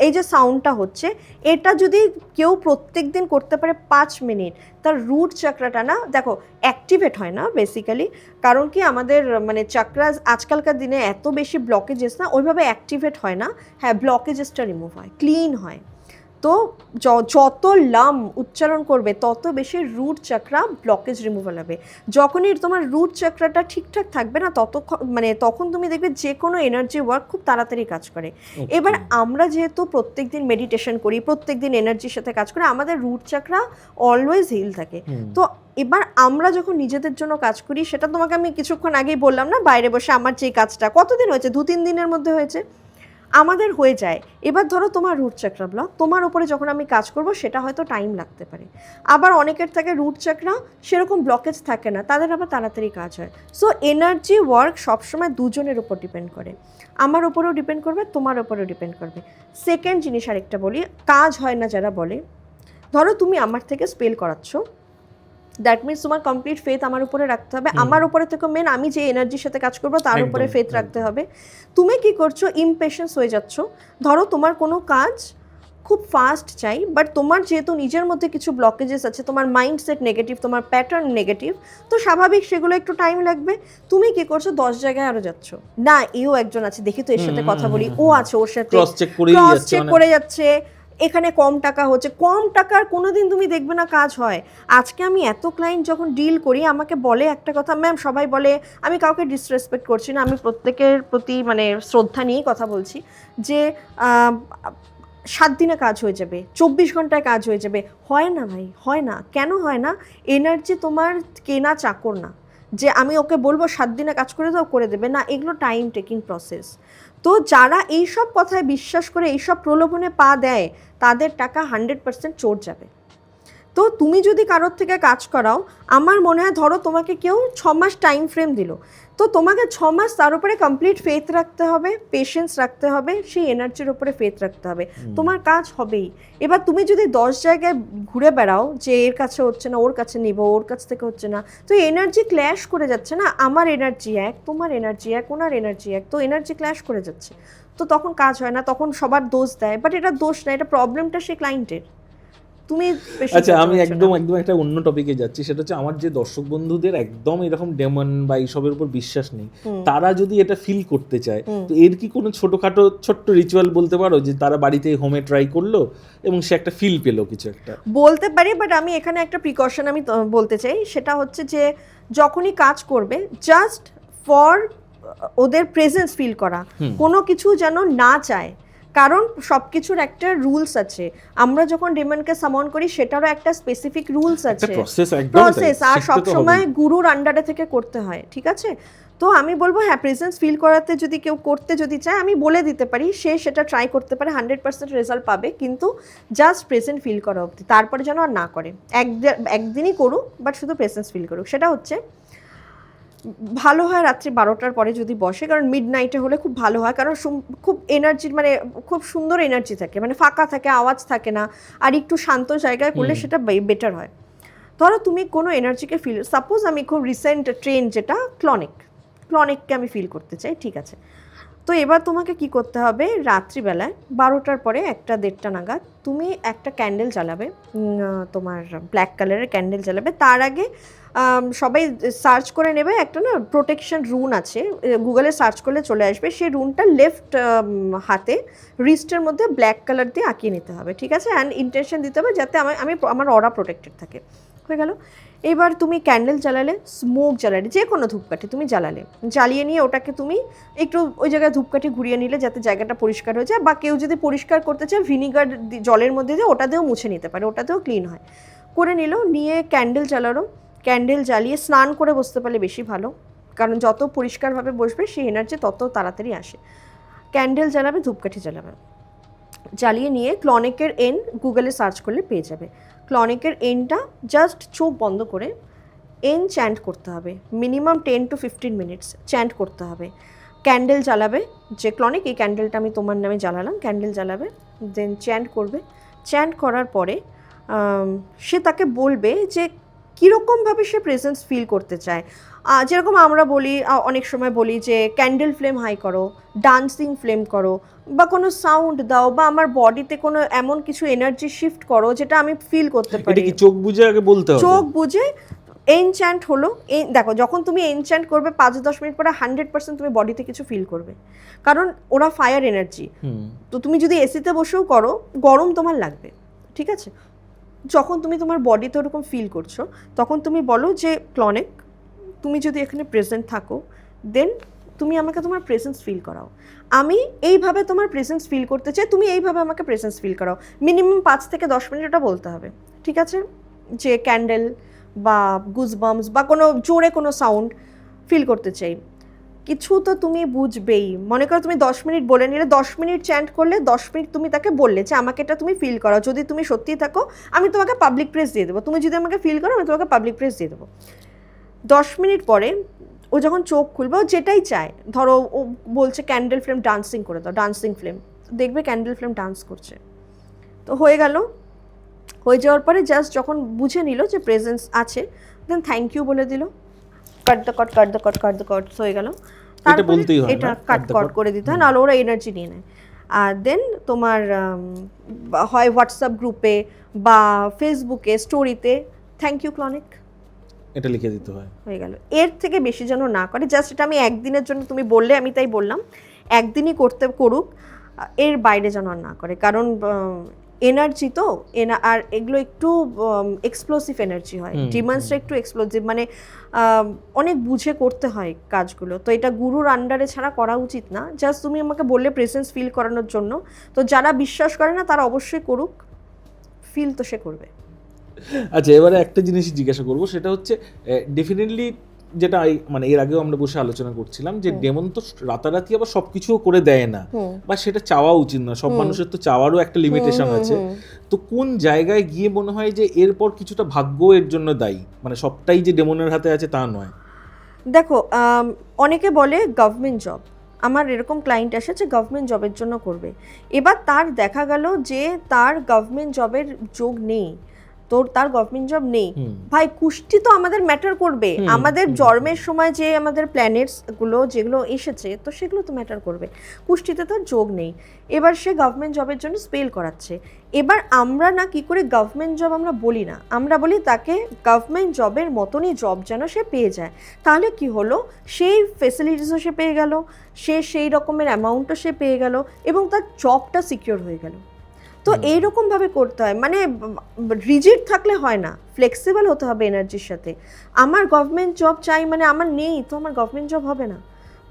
[SPEAKER 1] এই যে সাউন্ডটা হচ্ছে, এটা যদি কেউ প্রত্যেক দিন করতে পারে 5 মিনিট, তার রুট চক্রাটা না দেখো অ্যাক্টিভেট হয় না বেসিক্যালি, কারণ কি আমাদের মানে চক্রাস আজকালকার দিনে এত বেশি ব্লকেজেস না, ওইভাবে অ্যাক্টিভেট হয় না, হ্যাঁ ব্লকেজেসটা রিমুভ হয়, ক্লিন হয়। তো যত লাম উচ্চারণ করবে তত বেশি রুট চক্রা ব্লকেজ রিমুভাল হবে। যখনই তোমার রুট চক্রাটা ঠিকঠাক থাকবে না মানে তখন তুমি দেখবে যে কোনো এনার্জি ওয়ার্ক খুব তাড়াতাড়ি কাজ করে। এবার আমরা যেহেতু প্রত্যেকদিন মেডিটেশন করি, প্রত্যেকদিন এনার্জির সাথে কাজ করি, আমাদের রুট চক্রা অলওয়েজ হিল থাকে। তো এবার আমরা যখন নিজেদের জন্য কাজ করি, সেটা তোমাকে আমি কিছুক্ষণ আগেই বললাম না, বাইরে বসে আমার যে কাজটা কতদিন হয়েছে, 2-3 দিনের মধ্যে হয়েছে, আমাদের হয়ে যায়। এবার ধরো তোমার রুট চক্রা ব্লক, তোমার উপরে যখন আমি কাজ করব সেটা হয়তো টাইম লাগতে পারে। আবার অনেকের থাকে রুট চক্রা সেরকম ব্লকেজ থাকে না, তাদের আবার তাড়াতাড়ি কাজ হয়। সো এনার্জি ওয়ার্ক সবসময় দুজনের উপর ডিপেন্ড করে, আমার উপরেও ডিপেন্ড করবে, তোমার উপরেও ডিপেন্ড করবে। সেকেন্ড জিনিস আরেকটা বলি, কাজ হয় না যারা বলে, ধরো তুমি আমার থেকে স্পেল করাচ্ছ, দ্যাট মিনস তোমার কমপ্লিট ফেথ আমার উপরে রাখতে হবে, আমার উপরে থেকে মেন আমি যে এনার্জির সাথে কাজ করবো তার উপরে ফেথ রাখতে হবে। তুমি কি করছো, ইমপেশেন্স হয়ে যাচ্ছ। ধরো তোমার কোনো কাজ খুব ফাস্ট চাই, বাট তোমার যেহেতু নিজের মধ্যে কিছু ব্লকেজেস আছে, তোমার মাইন্ডসেট নেগেটিভ, তোমার প্যাটার্ন নেগেটিভ, তো স্বাভাবিক সেগুলো একটু টাইম লাগবে। তুমি কি করছো, 10 জায়গায় আরো যাচ্ছ, না এও একজন আছে দেখি তো এর সাথে কথা বলি, ও আছে ওর সাথে
[SPEAKER 2] ক্রস চেক
[SPEAKER 1] করে যাচ্ছে, এখানে কম টাকা হচ্ছে, কম টাকার কোনোদিন তুমি দেখবে না কাজ হয়। আজকে আমি এত ক্লায়েন্ট যখন ডিল করি আমাকে বলে একটা কথা, ম্যাম সবাই বলে, আমি কাউকে ডিসরেসপেক্ট করছি না, আমি প্রত্যেকের প্রতি মানে শ্রদ্ধা নিয়েই কথা বলছি, যে 7 দিনে কাজ হয়ে যাবে, 24 ঘন্টায় কাজ হয়ে যাবে। হয় না ভাই, হয় না। কেন হয় না? এনার্জি তোমার কেনা চাকর না যে আমি ওকে বলবো 7 দিনে কাজ করে দাও, করে দেবে না, এগুলো টাইম টেকিং প্রসেস। তো যারা এইসব কথায় বিশ্বাস করে, এইসব প্রলোভনে পা দেয়, তাদের টাকা 100% চোর যাবে। তো তুমি যদি কারোর থেকে কাজ করাও, আমার মনে হয় ধরো তোমাকে কেউ 6 মাস টাইম ফ্রেম দিল, তো তোমাকে 6 মাস তার উপরে কমপ্লিট ফেথ রাখতে হবে, পেশেন্স রাখতে হবে, সেই এনার্জির উপরে ফেথ রাখতে হবে, তোমার কাজ হবেই। এবার তুমি যদি 10 জায়গায় ঘুরে বেড়াও যে এর কাছে হচ্ছে না, ওর কাছে নিব, ওর কাছ থেকে হচ্ছে না, তো এনার্জি ক্ল্যাশ করে যাচ্ছে না, আমার এনার্জি এক, তোমার এনার্জি এক, ওনার এনার্জি এক, তো এনার্জি ক্ল্যাশ করে যাচ্ছে, তো তখন কাজ হয় না, তখন সবার দোষ দেয়, বাট এটা দোষ না, এটা প্রবলেমটা সেই ক্লায়েন্টের। তুমি
[SPEAKER 2] আচ্ছা, আমি একদম একটা অন্য টপিকে যাচ্ছি, সেটা হচ্ছে আমার যে দর্শক বন্ধুদের একদম এরকম ডেমন বা এইসবের উপর বিশ্বাস নেই, তারা যদি এটা ফিল করতে চায়, তো এর কি কোনো ছোটখাটো ছোট্ট রিচুয়াল বলতে পারো, যে তারা বাড়িতে হোমে ট্রাই করলো এবং সে একটা ফিল পেলো কিছু একটা?
[SPEAKER 1] বলতে পারি, বাট আমি এখানে একটা প্রিকশন আমি বলতে চাই, সেটা হচ্ছে যে যখনই কাজ করবে জাস্ট ফর ওদের প্রেজেন্স ফিল করা, কোনো কিছু যেন না চায়, কারণ সব কিছুর একটা রুলস আছে। আমরা যখন ডেমনকে সামন করি সেটারও একটা স্পেসিফিক রুলস আছে, প্রসেস, আর সবসময় গুরুর আন্ডারে থেকে করতে হয়, ঠিক আছে? তো আমি বলবো হ্যাঁ, প্রেজেন্স ফিল করাতে যদি কেউ করতে যদি চায়, আমি বলে দিতে পারি, সে সেটা ট্রাই করতে পারে, 100% রেজাল্ট পাবে, কিন্তু জাস্ট প্রেজেন্ট ফিল করা অবধি, তারপরে যেন আর না করে। একদিনই করুক, বাট শুধু প্রেজেন্স ফিল করুক। সেটা হচ্ছে ভালো হয় রাত্রি 12টার পরে যদি বসে, কারণ মিড নাইটে হলে খুব ভালো হয়, কারণ খুব এনার্জির মানে খুব সুন্দর এনার্জি থাকে, মানে ফাঁকা থাকে, আওয়াজ থাকে না, আর একটু শান্ত জায়গায় করলে সেটা বেটার হয়। ধরো তুমি কোনো এনার্জিকে ফিল, সাপোজ আমি খুব রিসেন্ট ট্রেন্ড যেটা ক্লনিককে আমি ফিল করতে চাই, ঠিক আছে? তো এবার তোমাকে কি করতে হবে, রাত্রিবেলায় 12টার পরে 1-1:30 নাগাদ তুমি একটা ক্যান্ডেল জ্বালাবে, তোমার ব্ল্যাক কালারের ক্যান্ডেল জ্বালাবে। তার আগে সবাই সার্চ করে নেবে, একটা না প্রোটেকশন রুন আছে, গুগলে সার্চ করলে চলে আসবে, সেই রুনটা লেফট হাতে রিস্টের মধ্যে ব্ল্যাক কালার দিয়ে আঁকিয়ে নিতে হবে, ঠিক আছে? অ্যান্ড ইন্টেনশন দিতে হবে যাতে আমার অরা প্রোটেক্টেড থাকে। হয়ে গেল। এবার তুমি ক্যান্ডেল জ্বালালে, স্মোক জ্বালালে, যে কোনো ধূপকাঠি তুমি জ্বালিয়ে নিয়ে ওটাকে তুমি একটু ওই জায়গায় ধূপকাঠি ঘুরিয়ে নিলে যাতে জায়গাটা পরিষ্কার হয়ে যায়, বা কেউ যদি পরিষ্কার করতে চায় ভিনিগার জলের মধ্যে দিয়ে ওটাতেও মুছে নিতে পারে, ওটাতেও ক্লিন হয়। করে নিল, নিয়ে ক্যান্ডেল জ্বালিয়ে স্নান করে বসতে পারলে বেশি ভালো, কারণ যত পরিষ্কারভাবে বসবে সেই এনার্জি তত তাড়াতাড়ি আসে। ক্যান্ডেল জ্বালাবে, ধূপকাঠি জ্বালাবে, জ্বালিয়ে নিয়ে ক্লনিকের এন গুগলে সার্চ করলে পেয়ে যাবে। ক্লনিকের এনটা জাস্ট চোখ বন্ধ করে এন চ্যান্ট করতে হবে, মিনিমাম 10 to 15 মিনিটস চ্যান্ট করতে হবে। ক্যান্ডেল জ্বালাবে, যে ক্লনিক এই ক্যান্ডেলটা আমি তোমার নামে জ্বালালাম, ক্যান্ডেল জ্বালাবে, দেন চ্যান্ট করবে। চ্যান্ট করার পরে সে তাকে বলবে যে কীরকমভাবে সে প্রেজেন্স ফিল করতে চায়। যেরকম আমরা বলি, অনেক সময় বলি যে ক্যান্ডেল ফ্লেম হাই করো, ডান্সিং ফ্লেম করো, বা কোনো সাউন্ড দাও, বা আমার বডিতে কোনো এমন কিছু এনার্জি শিফট করো যেটা আমি ফিল করতে
[SPEAKER 2] এটা
[SPEAKER 1] পারি।
[SPEAKER 2] কি চোখ বুজে আগে বলতে হবে?
[SPEAKER 1] চোখ বুজে এনচ্যান্ট হলো। দেখো, যখন তুমি এনচ্যান্ট করবে 5-10 মিনিট পরে 100% তুমি বডিতে কিছু ফিল করবে, কারণ ওরা ফায়ার এনার্জি। তো তুমি যদি এসিতে বসেও করো, গরম তোমার লাগবে, ঠিক আছে? যখন তুমি তোমার বডিতে ওরকম ফিল করছো, তখন তুমি বলো যে ক্লনিক, তুমি যদি এখানে প্রেজেন্ট থাকো, দেন তুমি আমাকে তোমার প্রেজেন্স ফিল করাও। আমি এইভাবে তোমার প্রেজেন্স ফিল করতে চাই, তুমি এইভাবে আমাকে প্রেজেন্স ফিল করাও। মিনিমাম 5 থেকে 10 মিনিট ওটা বলতে হবে, ঠিক আছে? যে ক্যান্ডেল বা গুজবাম্পস বা কোনো জোরে কোনো সাউন্ড ফিল করতে চাই। কিছু তো তুমি বুঝবেই। মনে করো তুমি 10 মিনিট বলে নিলে, 10 মিনিট চ্যান্ট করলে, 10 মিনিট তুমি তাকে বললে যে আমাকে এটা তুমি ফিল করাও। যদি তুমি সত্যিই থাকো, আমি তোমাকে পাবলিক প্রেস দিয়ে দেবো। তুমি যদি আমাকে ফিল করো, আমি তোমাকে পাবলিক প্রেস দিয়ে দেবো। 10 মিনিট পরে ও যখন চোখ খুলবে, ও যেটাই চায়, ধরো ও বলছে ক্যান্ডেল ফ্লেম ডান্সিং করে দাও, ডান্সিং ফ্লেম, দেখবে ক্যান্ডেল ফ্লেম ডান্স করছে। তো হয়ে গেল। হয়ে যাওয়ার পরে জাস্ট যখন বুঝে নিল যে প্রেজেন্স আছে, দেন থ্যাংক ইউ বলে দিল, cut the cord, cut the cord, cut the cord, হয়ে গেল।
[SPEAKER 2] এটা বলতেই হয়,
[SPEAKER 1] এটা কাট কট করে দিতে হয়, নাহলে ওরা এনার্জি নিয়ে নেয়। আর দেন তোমার হয় হোয়াটসঅ্যাপ গ্রুপে বা ফেসবুকে স্টোরিতে থ্যাংক ইউ ক্লনিক
[SPEAKER 2] এটা লিখে দিতে হয়,
[SPEAKER 1] হয়ে গেল। এর থেকে বেশি যেন না করে। জাস্ট এটা আমি একদিনের জন্য, তুমি বললে আমি তাই বললাম, একদিনই করুক, এর বাইরে যেন আর না করে। কারণ এনার্জি তো আর এগুলো একটু এক্সপ্লোসিভ এনার্জি হয়, ডিমান্ডসটা একটু এক্সপ্লোসিভ, মানে অনেক বুঝে করতে হয় কাজগুলো। তো এটা গুরুর আন্ডারে ছাড়া করা উচিত না। জাস্ট তুমি আমাকে বললে প্রেজেন্স ফিল করানোর জন্য, তো যারা বিশ্বাস করে না তারা অবশ্যই করুক, ফিল তো সে করবে।
[SPEAKER 2] আচ্ছা, এবারে একটা জিনিস জিজ্ঞাসা করবো, সেটা হচ্ছে ডেফিনেটলি যেটা মানে এর আগেও আমরা বসে আলোচনা করছিলাম যে ডেমন তো রাতারাতি আবার সবকিছু করে দেয় না, বা সেটা চাওয়া উচিত না। সব মানুষের তো চাওয়ারও একটা লিমিটেশন আছে। তো কোন জায়গায় গিয়ে মনে হয় যে এরপর কিছুটা ভাগ্য এর জন্য দায়ী, মানে সবটাই যে ডেমনের হাতে আছে তা নয়?
[SPEAKER 1] দেখো, অনেকে বলে গভর্নমেন্ট জব। আমার এরকম ক্লায়েন্ট এসেছে গভর্নমেন্ট জবের জন্য করবে, এবার তার দেখা গেল যে তার গভর্নমেন্ট জবের যোগ নেই, তার গভর্নমেন্ট জব নেই। ভাই, কুষ্টি তো আমাদের ম্যাটার করবে। আমাদের জন্মের সময় যে আমাদের প্ল্যানেটসগুলো যেগুলো এসেছে, তো সেগুলো তো ম্যাটার করবে। কুষ্টিতে তার যোগ নেই, এবার সে গভর্নমেন্ট জবের জন্য স্পেল করাচ্ছে। এবার আমরা না কি করে গভর্নমেন্ট জব আমরা বলি না, আমরা বলি তাকে গভর্নমেন্ট জবের মতনই জব যেন সে পেয়ে যায়। তাহলে কি হলো, সেই ফেসিলিটিসও সে পেয়ে গেল, সেই রকমের অ্যামাউন্টও সে পেয়ে গেল, এবং তার জবটা সিকিওর হয়ে গেল। তো এইরকমভাবে করতে হয়, মানে রিজিড থাকলে হয় না, ফ্লেক্সিবল হতে হবে এনার্জির সাথে। আমার গভর্নমেন্ট জব চাই মানে আমার নেই, তো আমার গভর্নমেন্ট জব হবে না,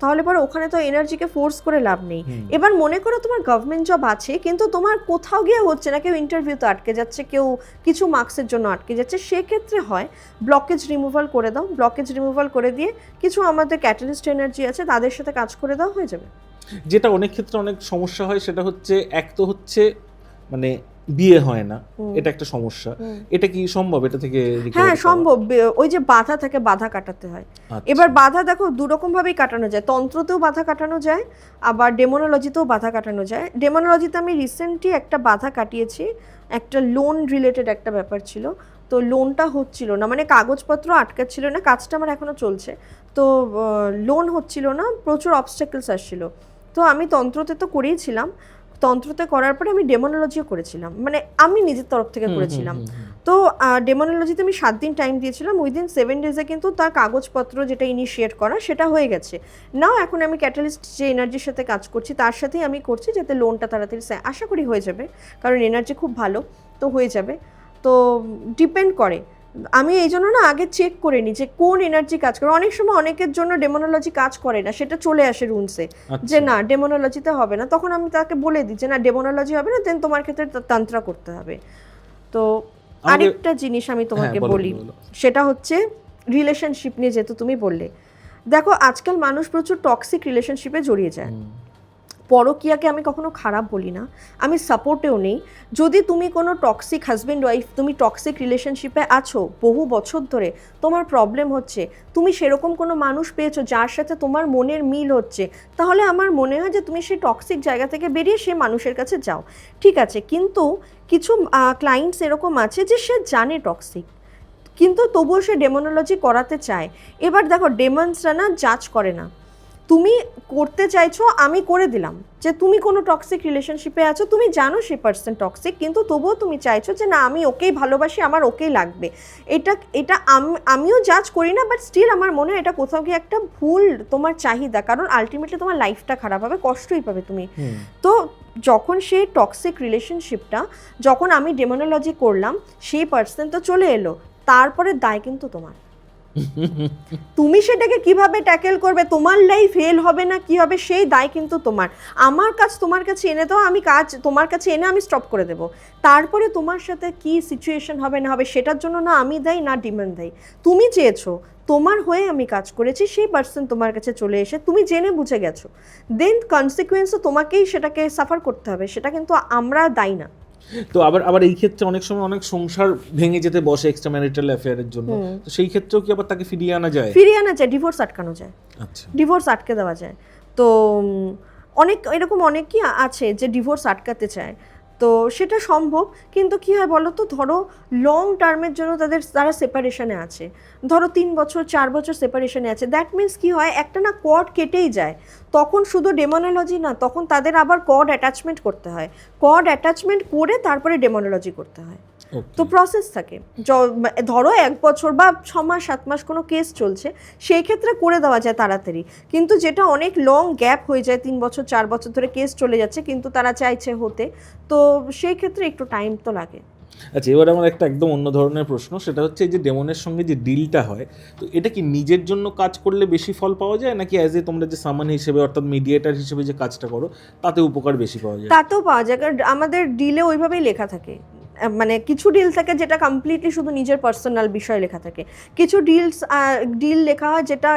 [SPEAKER 1] তাহলে পরে ওখানে তো এনার্জিকে ফোর্স করে লাভ নেই। এবার মনে করো তোমার গভর্নমেন্ট জব আছে, কিন্তু তোমার কোথাও গিয়ে হচ্ছে না, কেউ ইন্টারভিউতে আটকে যাচ্ছে, কেউ কিছু মার্কসের জন্য আটকে যাচ্ছে, সেক্ষেত্রে হয় ব্লকেজ রিমুভাল করে দাও। ব্লকেজ রিমুভাল করে দিয়ে কিছু আমাদের ক্যাটালিস্ট এনার্জি আছে, তাদের সাথে কাজ করে দাও, হয়ে যাবে।
[SPEAKER 2] যেটা অনেক ক্ষেত্রে অনেক সমস্যা হয়, সেটা হচ্ছে এক তো হচ্ছে মানে বিয়ে হয় না, এটা একটা সমস্যা। এটা কি সম্ভব এটা থেকে?
[SPEAKER 1] হ্যাঁ সম্ভব। ওই যে বাধা থাকে, বাধা কাটাতে হয়। এবার বাধা দেখো দুরকম ভাবেই কাটানো যায়, তন্ত্রতেও বাধা কাটানো যায়, আবার ডেমোনোলজিতেও বাধা কাটানো যায়। ডেমোনোলজিতে আমি রিসেন্টলি একটা বাধা কাটিয়েছি, একটা লোন রিলেটেড একটা ব্যাপার ছিল। তো লোনটা হচ্ছিল না, মানে কাগজপত্র আটকাচ্ছিল না, কাজটা আমার এখনো চলছে, তো লোন হচ্ছিল না, প্রচুর অবস্ট্যাকলস আসছিল। তো আমি তন্ত্রতে তো করেইছিলাম, তন্ত্রতে করার পরে আমি ডেমোনোলজিও করেছিলাম, মানে আমি নিজের তরফ থেকে করেছিলাম। তো ডেমোনোলজিতে আমি 7 দিন টাইম দিয়েছিলাম, উইদিন 7 ডেজে কিন্তু তার কাগজপত্র যেটা ইনিশিয়েট করা সেটা হয়ে গেছে। নাও এখন আমি ক্যাটালিস্ট যে এনার্জির সাথে কাজ করছি তার সাথেই আমি করছি, যাতে লোনটা তাড়াতাড়ি আশা করি হয়ে যাবে, কারণ এনার্জি খুব ভালো, তো হয়ে যাবে। তো ডিপেন্ড করে, আমি এই জন্য না আগে চেক করে নিই যে কোন এনার্জি কাজ করে। অনেক সময় অনেকের জন্য ডেমোনোলজি কাজ করে না, সেটা চলে আসে রুনসে যে না ডেমোনোলজিতে হবে না, তখন আমি তাকে বলে দিই যে না ডেমোনোলজি হবে না, দেন তোমার ক্ষেত্রে তন্ত্রা করতে হবে। তো আরেকটা জিনিস আমি তোমাকে বলি, সেটা হচ্ছে রিলেশনশিপ নিয়ে, যেহেতু তুমি বললে দেখো আজকাল মানুষ প্রচুর টক্সিক রিলেশনশিপে জড়িয়ে যায়। পরকীয়াকে আমি কখনো খারাপ বলি না, আমি সাপোর্টেও নেই। যদি তুমি কোনো টক্সিক হাজব্যান্ড ওয়াইফ, তুমি টক্সিক রিলেশনশিপে আছো বহু বছর ধরে, তোমার প্রবলেম হচ্ছে, তুমি সেরকম কোনো মানুষ পেয়েছো যার সাথে তোমার মনের মিল হচ্ছে, তাহলে আমার মনে হয় যে তুমি সেই টক্সিক জায়গা থেকে বেরিয়ে সেই মানুষের কাছে যাও, ঠিক আছে। কিন্তু কিছু ক্লায়েন্টস এরকম আছে যে সে জানে টক্সিক, কিন্তু তবুও সে ডেমোনোলজি করাতে চায়। এবার দেখো ডেমন্সরা না জাজ করে না, তুমি করতে চাইছো আমি করে দিলাম, যে তুমি কোনো টক্সিক রিলেশনশিপে আছো, তুমি জানো সে পার্সন টক্সিক, কিন্তু তবুও তুমি চাইছো যে না আমি ওকেই ভালোবাসি, আমার ওকেই লাগবে। এটা আমিও জাজ করি না, বাট স্টিল আমার মনে হয় এটা কোথাও গিয়ে একটা ভুল তোমার চাহিদা, কারণ আলটিমেটলি তোমার লাইফটা খারাপ হবে, কষ্টই পাবে তুমি। তো যখন সেই টক্সিক রিলেশনশিপটা, যখন আমি ডেমোনোলজি করলাম, সেই পার্সন তো চলে এলো, তারপরে দায় কিন্তু তোমার। তুমি সেটাকে কিভাবে ট্যাকেল করবে, তোমার লাইফ ফেল হবে না কি হবে, সেই দায় কিন্তু তোমার। আমার কাজ তোমার কাছে এনে দাও, আমি কাজ তোমার কাছে এনে আমি স্টপ করে দেবো, তারপরে তোমার সাথে কি সিচুয়েশন হবে না হবে সেটার জন্য না আমি দায়ী না ডিমান্ড দায়ী। তুমি চেয়েছো, তোমার হয়ে আমি কাজ করেছি, সেই পার্সন তোমার কাছে চলে এসে তুমি জেনে বুঝে গেছো, দেন কনসিকুয়েন্সও তোমাকেই সেটাকে সাফার করতে হবে, সেটা কিন্তু আমরা দায়ী না।
[SPEAKER 2] তো আবার এই ক্ষেত্রে অনেক সময় অনেক সংসার ভেঙে যেতে বসে এক্সট্রা ম্যারিটাল অ্যাফেয়ারের জন্য, তো সেই ক্ষেত্রেও কি আবার তাকে ফিরিয়ে আনা যায়?
[SPEAKER 1] ডিভোর্স আটকানো যায়,
[SPEAKER 2] আচ্ছা,
[SPEAKER 1] ডিভোর্স আটকে দেওয়া যায়। তো অনেকই আছে যে ডিভোর্স আটকাতে চায়, তো সেটা সম্ভব। কিন্তু কী হয় বলো তো, ধরো লং টার্মের জন্য তারা সেপারেশনে আছে, ধরো 3 বছর 4 বছর সেপারেশনে আছে, দ্যাট মিনস কী হয়, একটা না কর্ড কেটেই যায়, তখন শুধু ডেমোনোলজি না, তখন তাদের আবার কর্ড অ্যাটাচমেন্ট করতে হয়, কর্ড অ্যাটাচমেন্ট করে তারপরে ডেমোনোলজি করতে হয়। তো প্রসেস থাকে, ধরো 1 বছর বা 6 মাস 7 মাস কোনো কেস চলছে, সেই ক্ষেত্রে করে দেওয়া যায় তাড়াতাড়ি। কিন্তু যেটা অনেক লং গ্যাপ হয়ে যায়, 3 বছর 4 বছর ধরে কেস চলে যাচ্ছে, কিন্তু তারা চাইছে হতে, তো সেই ক্ষেত্রে একটু টাইম তো লাগে।
[SPEAKER 2] আচ্ছা, এবার আমার একটা একদম অন্য ধরনের প্রশ্ন, সেটা হচ্ছে এই যে ডেমনের সঙ্গে যে ডিলটা হয়, তো এটা কি নিজের জন্য কাজ করলে বেশি ফল পাওয়া যায়, নাকি অ্যাজ এ তোমরা যে সামান হিসেবে অর্থাৎ মিডিয়েটার হিসেবে যে কাজটা করো তাতে উপকার বেশি পাওয়া যায়?
[SPEAKER 1] তাতেও পাওয়া যায়, কারণ আমাদের ডিলে ওইভাবেই লেখা থাকে, মানে কিছু ডিল থাকে যেটা কমপ্লিটলি শুধু নিজের পার্সোনাল বিষয় লেখা থাকে, কিছু ডিল লেখা হয় যেটা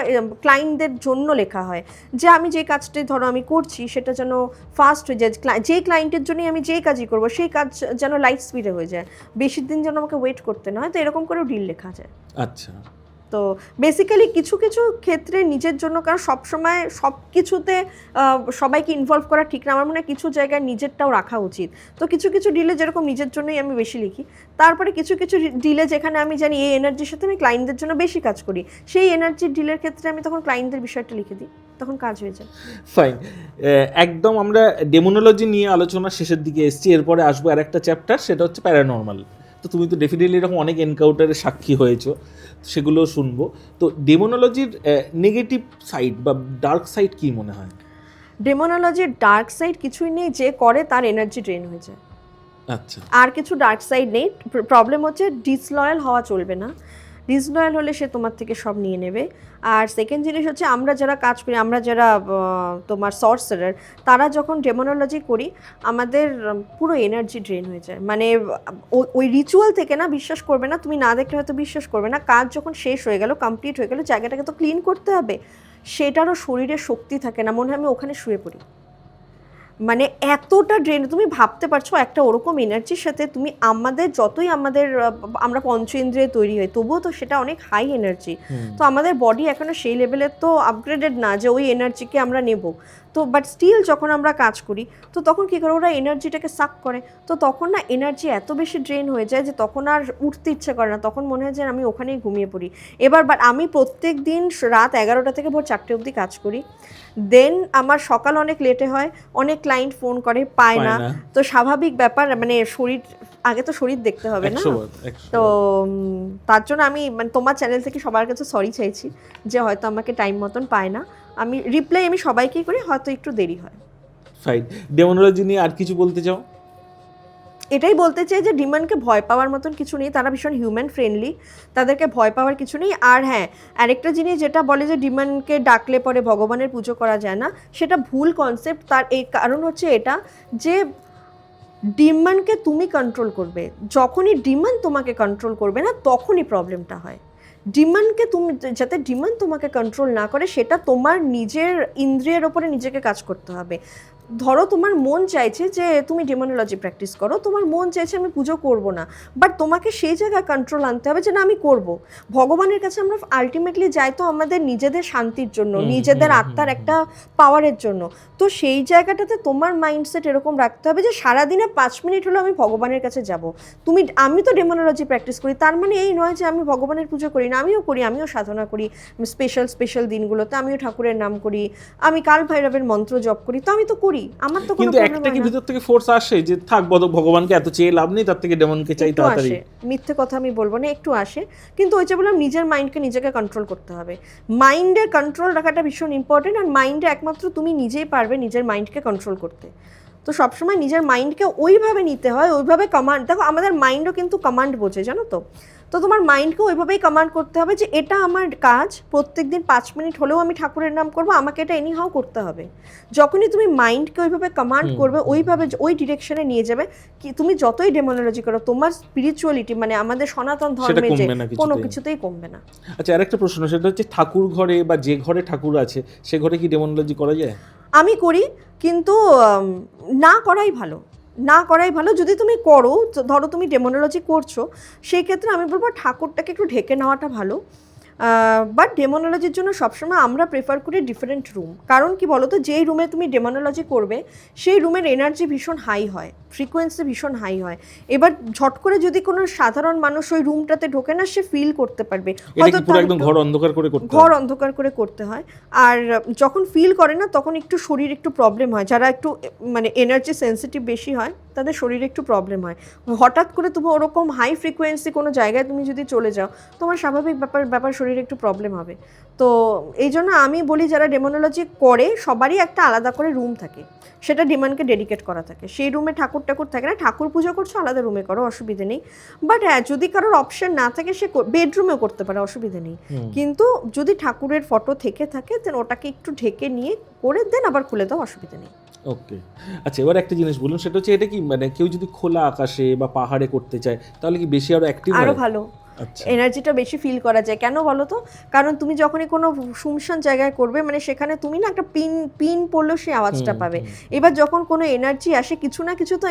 [SPEAKER 1] ক্লায়েন্টদের জন্য লেখা হয়, যে আমি যে কাজটি ধরো আমি করছি সেটা যেন ফাস্ট হয়ে যায়, যে ক্লায়েন্টের জন্যই আমি যেই কাজই করবো সেই কাজ যেন লাইট স্পিডে হয়ে যায়, বেশি দিন যেন আমাকে ওয়েট করতে না হয়, তো এরকম করেও ডিল লেখা যায়।
[SPEAKER 2] আচ্ছা,
[SPEAKER 1] তো বেসিক্যালি কিছু কিছু ক্ষেত্রে নিজের জন্য, কারণ সবসময় সব কিছুতে সবাইকে ইনভলভ করা ঠিক না, আমার মনে হয় কিছু জায়গায় নিজেরটাও রাখা উচিত। তো কিছু কিছু ডিলে যেরকম নিজের জন্যই আমি বেশি লিখি, তারপরে কিছু কিছু ডিলে যেখানে আমি জানি এই এনার্জির সাথে আমি ক্লায়েন্টদের জন্য বেশি কাজ করি, সেই এনার্জির ডিলের ক্ষেত্রে আমি তখন ক্লায়েন্টদের বিষয়টা লিখে দিই, তখন কাজ হয়ে যায়।
[SPEAKER 2] ফাইন। একদম আমরা ডেমোনোলজি নিয়ে আলোচনা শেষের দিকে এসেছি, এরপরে আসবো আর একটা চ্যাপ্টার, সেটা হচ্ছে প্যারানর্মাল। তো তুমি তো ডেফিনেটলি এরকম অনেক এনকাউন্টারের সাক্ষী হয়েছো, সেগুলোও শুনবো। তো ডেমোনোলজির নেগেটিভ সাইড বা ডার্ক সাইড কি মনে হয়?
[SPEAKER 1] ডেমোনোলজির ডার্ক সাইড কিছুই নেই, যে করে তার এনার্জি ড্রেন হয়ে যায়,
[SPEAKER 2] আচ্ছা,
[SPEAKER 1] আর কিছু ডার্ক সাইড নেই। প্রবলেম হচ্ছে ডিসলয়াল হওয়া চলবে না, ডিসলয়াল হলে সে তোমার থেকে সব নিয়ে নেবে। আর সেকেন্ড জিনিস হচ্ছে, আমরা যারা কাজ করি, আমরা যারা তোমার সর্সারার, তারা যখন ডেমোনোলজি করি আমাদের পুরো এনার্জি ড্রেন হয়ে যায়, মানে ওই রিচুয়াল থেকে না, বিশ্বাস করবে না, তুমি না দেখলে হয়তো বিশ্বাস করবে না, কাজ যখন শেষ হয়ে গেল, কমপ্লিট হয়ে গেল, জায়গাটাকে তো ক্লিন করতে হবে, সেটারও শরীরে শক্তি থাকে না, মনে হয় আমি ওখানে শুয়ে পড়ি, মানে এতটা ড্রেন। তুমি ভাবতে পারছো একটা ওরকম এনার্জির সাথে তুমি, যতই আমরা পঞ্চেন্দ্রিয়ে তৈরি হই, তবুও তো সেটা অনেক হাই এনার্জি, তো আমাদের বডি এখনো সেই লেভেলের তো আপগ্রেডেড না যে ওই এনার্জিকে আমরা নেব। তো বাট স্টিল যখন আমরা কাজ করি, তো তখন কী করে, ওরা এনার্জিটাকে সাক করে, তো তখন না এনার্জি এত বেশি ড্রেন হয়ে যায় যে তখন আর উঠতে ইচ্ছে করে না, তখন মনে হয় যে আমি ওখানেই ঘুমিয়ে পড়ি। বাট আমি প্রত্যেক দিন রাত 11টা থেকে ভোর 4টে অবধি কাজ করি, দেন আমার সকাল অনেক লেটে হয়, অনেক ক্লায়েন্ট ফোন করে পায় না, তো স্বাভাবিক ব্যাপার, মানে আগে তো শরীর দেখতে হবে না, তো তার জন্য আমি মানে তোমার চ্যানেল থেকে সবার কাছে সরি চাইছি যে হয়তো আমাকে টাইম মতন পায় না, আমি রিপ্লাই আমি সবাইকেই করি, হয়তো একটু দেরি হয়।
[SPEAKER 2] ফাইন। ডেমোনোলজি নিয়ে আর কিছু বলতে চাও?
[SPEAKER 1] এটাই বলতে চাই যে ডিমান্ডকে ভয় পাওয়ার মতন কিছু নেই, তারা ভীষণ হিউম্যান ফ্রেন্ডলি, তাদেরকে ভয় পাওয়ার কিছু নেই। আর হ্যাঁ, আরেকটা জিনিস যেটা বলে যে ডিমান্ডকে ডাকলে পরে ভগবানের পুজো করা যায় না, সেটা ভুল কনসেপ্ট। তার এই কারণ হচ্ছে এটা যে ডিমান্ডকে তুমি কন্ট্রোল করবে, যখনই ডিমান্ড তোমাকে কন্ট্রোল করবে না তখনই প্রবলেমটা হয়। ডিমান্ডকে তুমি যাতে ডিমান্ড তোমাকে কন্ট্রোল না করে, সেটা তোমার নিজের ইন্দ্রিয়ের ওপরে নিজেকে কাজ করতে হবে। ধরো তোমার মন চাইছে যে তুমি ডেমোনোলজি প্র্যাকটিস করো, তোমার মন চাইছে আমি পুজো করব না, বাট তোমাকে সেই জায়গায় কন্ট্রোল আনতে হবে যে না আমি করব। ভগবানের কাছে আমরা আলটিমেটলি যাই তো আমাদের নিজেদের শান্তির জন্য, নিজেদের আত্মার একটা পাওয়ারের জন্য। তো সেই জায়গাটাতে তোমার মাইন্ডসেট এরকম রাখতে হবে যে সারাদিনে 5 মিনিট হলেও আমি ভগবানের কাছে যাব। আমি তো ডেমোনোলজি প্র্যাকটিস করি, তার মানে এই নয় যে আমি ভগবানের পুজো করি না, আমিও করি, আমিও সাধনা করি। স্পেশাল দিনগুলোতে আমিও ঠাকুরের নাম করি, আমি কাল ভৈরবের মন্ত্র জপ করি, তো আমি তো করি, আমার তো কোনো
[SPEAKER 2] কিন্তু একটা কি ভিতর থেকে ফোর্স আসে যে থাক ভগবানকে এত চেয়ে লাভ নেই, তার থেকে ডেমনকে চাই তাড়াতাড়ি?
[SPEAKER 1] মিথ্যে কথা আমি বলবো না, একটু আসে, কিন্তু ওই যে বললাম নিজের মাইন্ডকে নিজেকে কন্ট্রোল করতে হবে। মাইন্ডের কন্ট্রোল রাখাটা ভীষণ ইম্পর্টেন্ট, আর মাইন্ডে একমাত্র তুমি নিজেই পারবে নিজের মাইন্ডকে কন্ট্রোল করতে। তো সবসময় নিজের মাইন্ডকে ওইভাবে নিতে হয়, ওইভাবে কমান্ড, দেখো আমাদের মাইন্ডও কিন্তু কমান্ড বোঝে, জানো তো। তো তোমার মাইন্ডকে ওইভাবেই কমান্ড করতে হবে যে এটা আমার কাজ, প্রত্যেকদিন 5 মিনিট হলেও আমি ঠাকুরের নাম করবো, আমাকে এটা এনিহাও করতে হবে। যখনই তুমি মাইন্ডকে ওইভাবে কমান্ড করবে, ওইভাবে ওই ডিরেকশনে নিয়ে যাবে, কি তুমি যতই ডেমোনোলজি করো, তোমার স্পিরিচুয়ালিটি মানে আমাদের সনাতন ধর্মে যে কোনো কিছুতেই কমবে না।
[SPEAKER 2] আচ্ছা, আরেকটা প্রশ্ন, সেটা হচ্ছে ঠাকুর ঘরে বা যে ঘরে ঠাকুর আছে সে ঘরে কি ডেমোনোলজি করা যায়?
[SPEAKER 1] আমি করি, কিন্তু না করাই ভালো, না করাই ভালো। যদি তুমি করো, ধরো তুমি ডেমোনোলজি করছো, সেই ক্ষেত্রে আমি বলবো ঠাকুরটাকে একটু ঢেকে নেওয়াটা ভালো। বাট ডেমোনোলজির জন্য সবসময় আমরা প্রেফার করি ডিফারেন্ট রুম। কারণ কি বলো তো, যেই রুমে তুমি ডেমোনোলজি করবে সেই রুমের এনার্জি ভীষণ হাই হয়, ফ্রিকোয়েন্সি ভীষণ হাই হয়। এবার ঝট করে যদি কোনো সাধারণ মানুষ ওই রুমটাতে ঢোকে না, সে ফিল করতে পারবে, হয়তো
[SPEAKER 2] একদম ঘর অন্ধকার করে করতে
[SPEAKER 1] হয়। আর যখন ফিল করে না, তখন একটু শরীর একটু প্রবলেম হয়। যারা একটু মানে এনার্জি সেন্সিটিভ বেশি হয়, তাদের শরীরে একটু প্রবলেম হয়। হঠাৎ করে তুমি ওরকম হাই ফ্রিকোয়েন্সি কোনো জায়গায় তুমি যদি চলে যাও, তোমার স্বাভাবিক ব্যাপার শরীরে একটু প্রবলেম হবে। তো এই জন্য আমি বলি, যারা ডেমোনোলজি করে সবারই একটা আলাদা করে রুম থাকে, সেটা ডিমান্ডকে ডেডিকেট করা থাকে। সেই রুমে ঠাকুর থাকে না, ঠাকুর পুজো করছো আলাদা রুমে করো, অসুবিধে নেই। বাট হ্যাঁ, যদি কারোর অপশন না থাকে সে বেডরুমেও করতে পারে, অসুবিধে নেই। কিন্তু যদি ঠাকুরের ফটো থেকে থাকে, দেন ওটাকে একটু ঢেকে নিয়ে করে দেন আবার খুলে দাও, অসুবিধা নেই।
[SPEAKER 2] ওকে। আচ্ছা, এবার একটা জিনিস বলুন, সেটা হচ্ছে এটা কি মানে কেউ যদি খোলা আকাশে বা পাহাড়ে করতে চায়, তাহলে কি বেশি আরো অ্যাক্টিভ হয়?
[SPEAKER 1] আরো ভালো, এনার্জিটা বেশি ফিল করা যায়। কেন বলো তো? কারণ তুমি যখনই কোনো শুনশান জায়গায় করবে, মানে সেখানে তুমি না একটা পিন পড়লেও সেই আওয়াজটা পাবে। এবার যখন কোনো এনার্জি আসে, কিছু না কিছু তো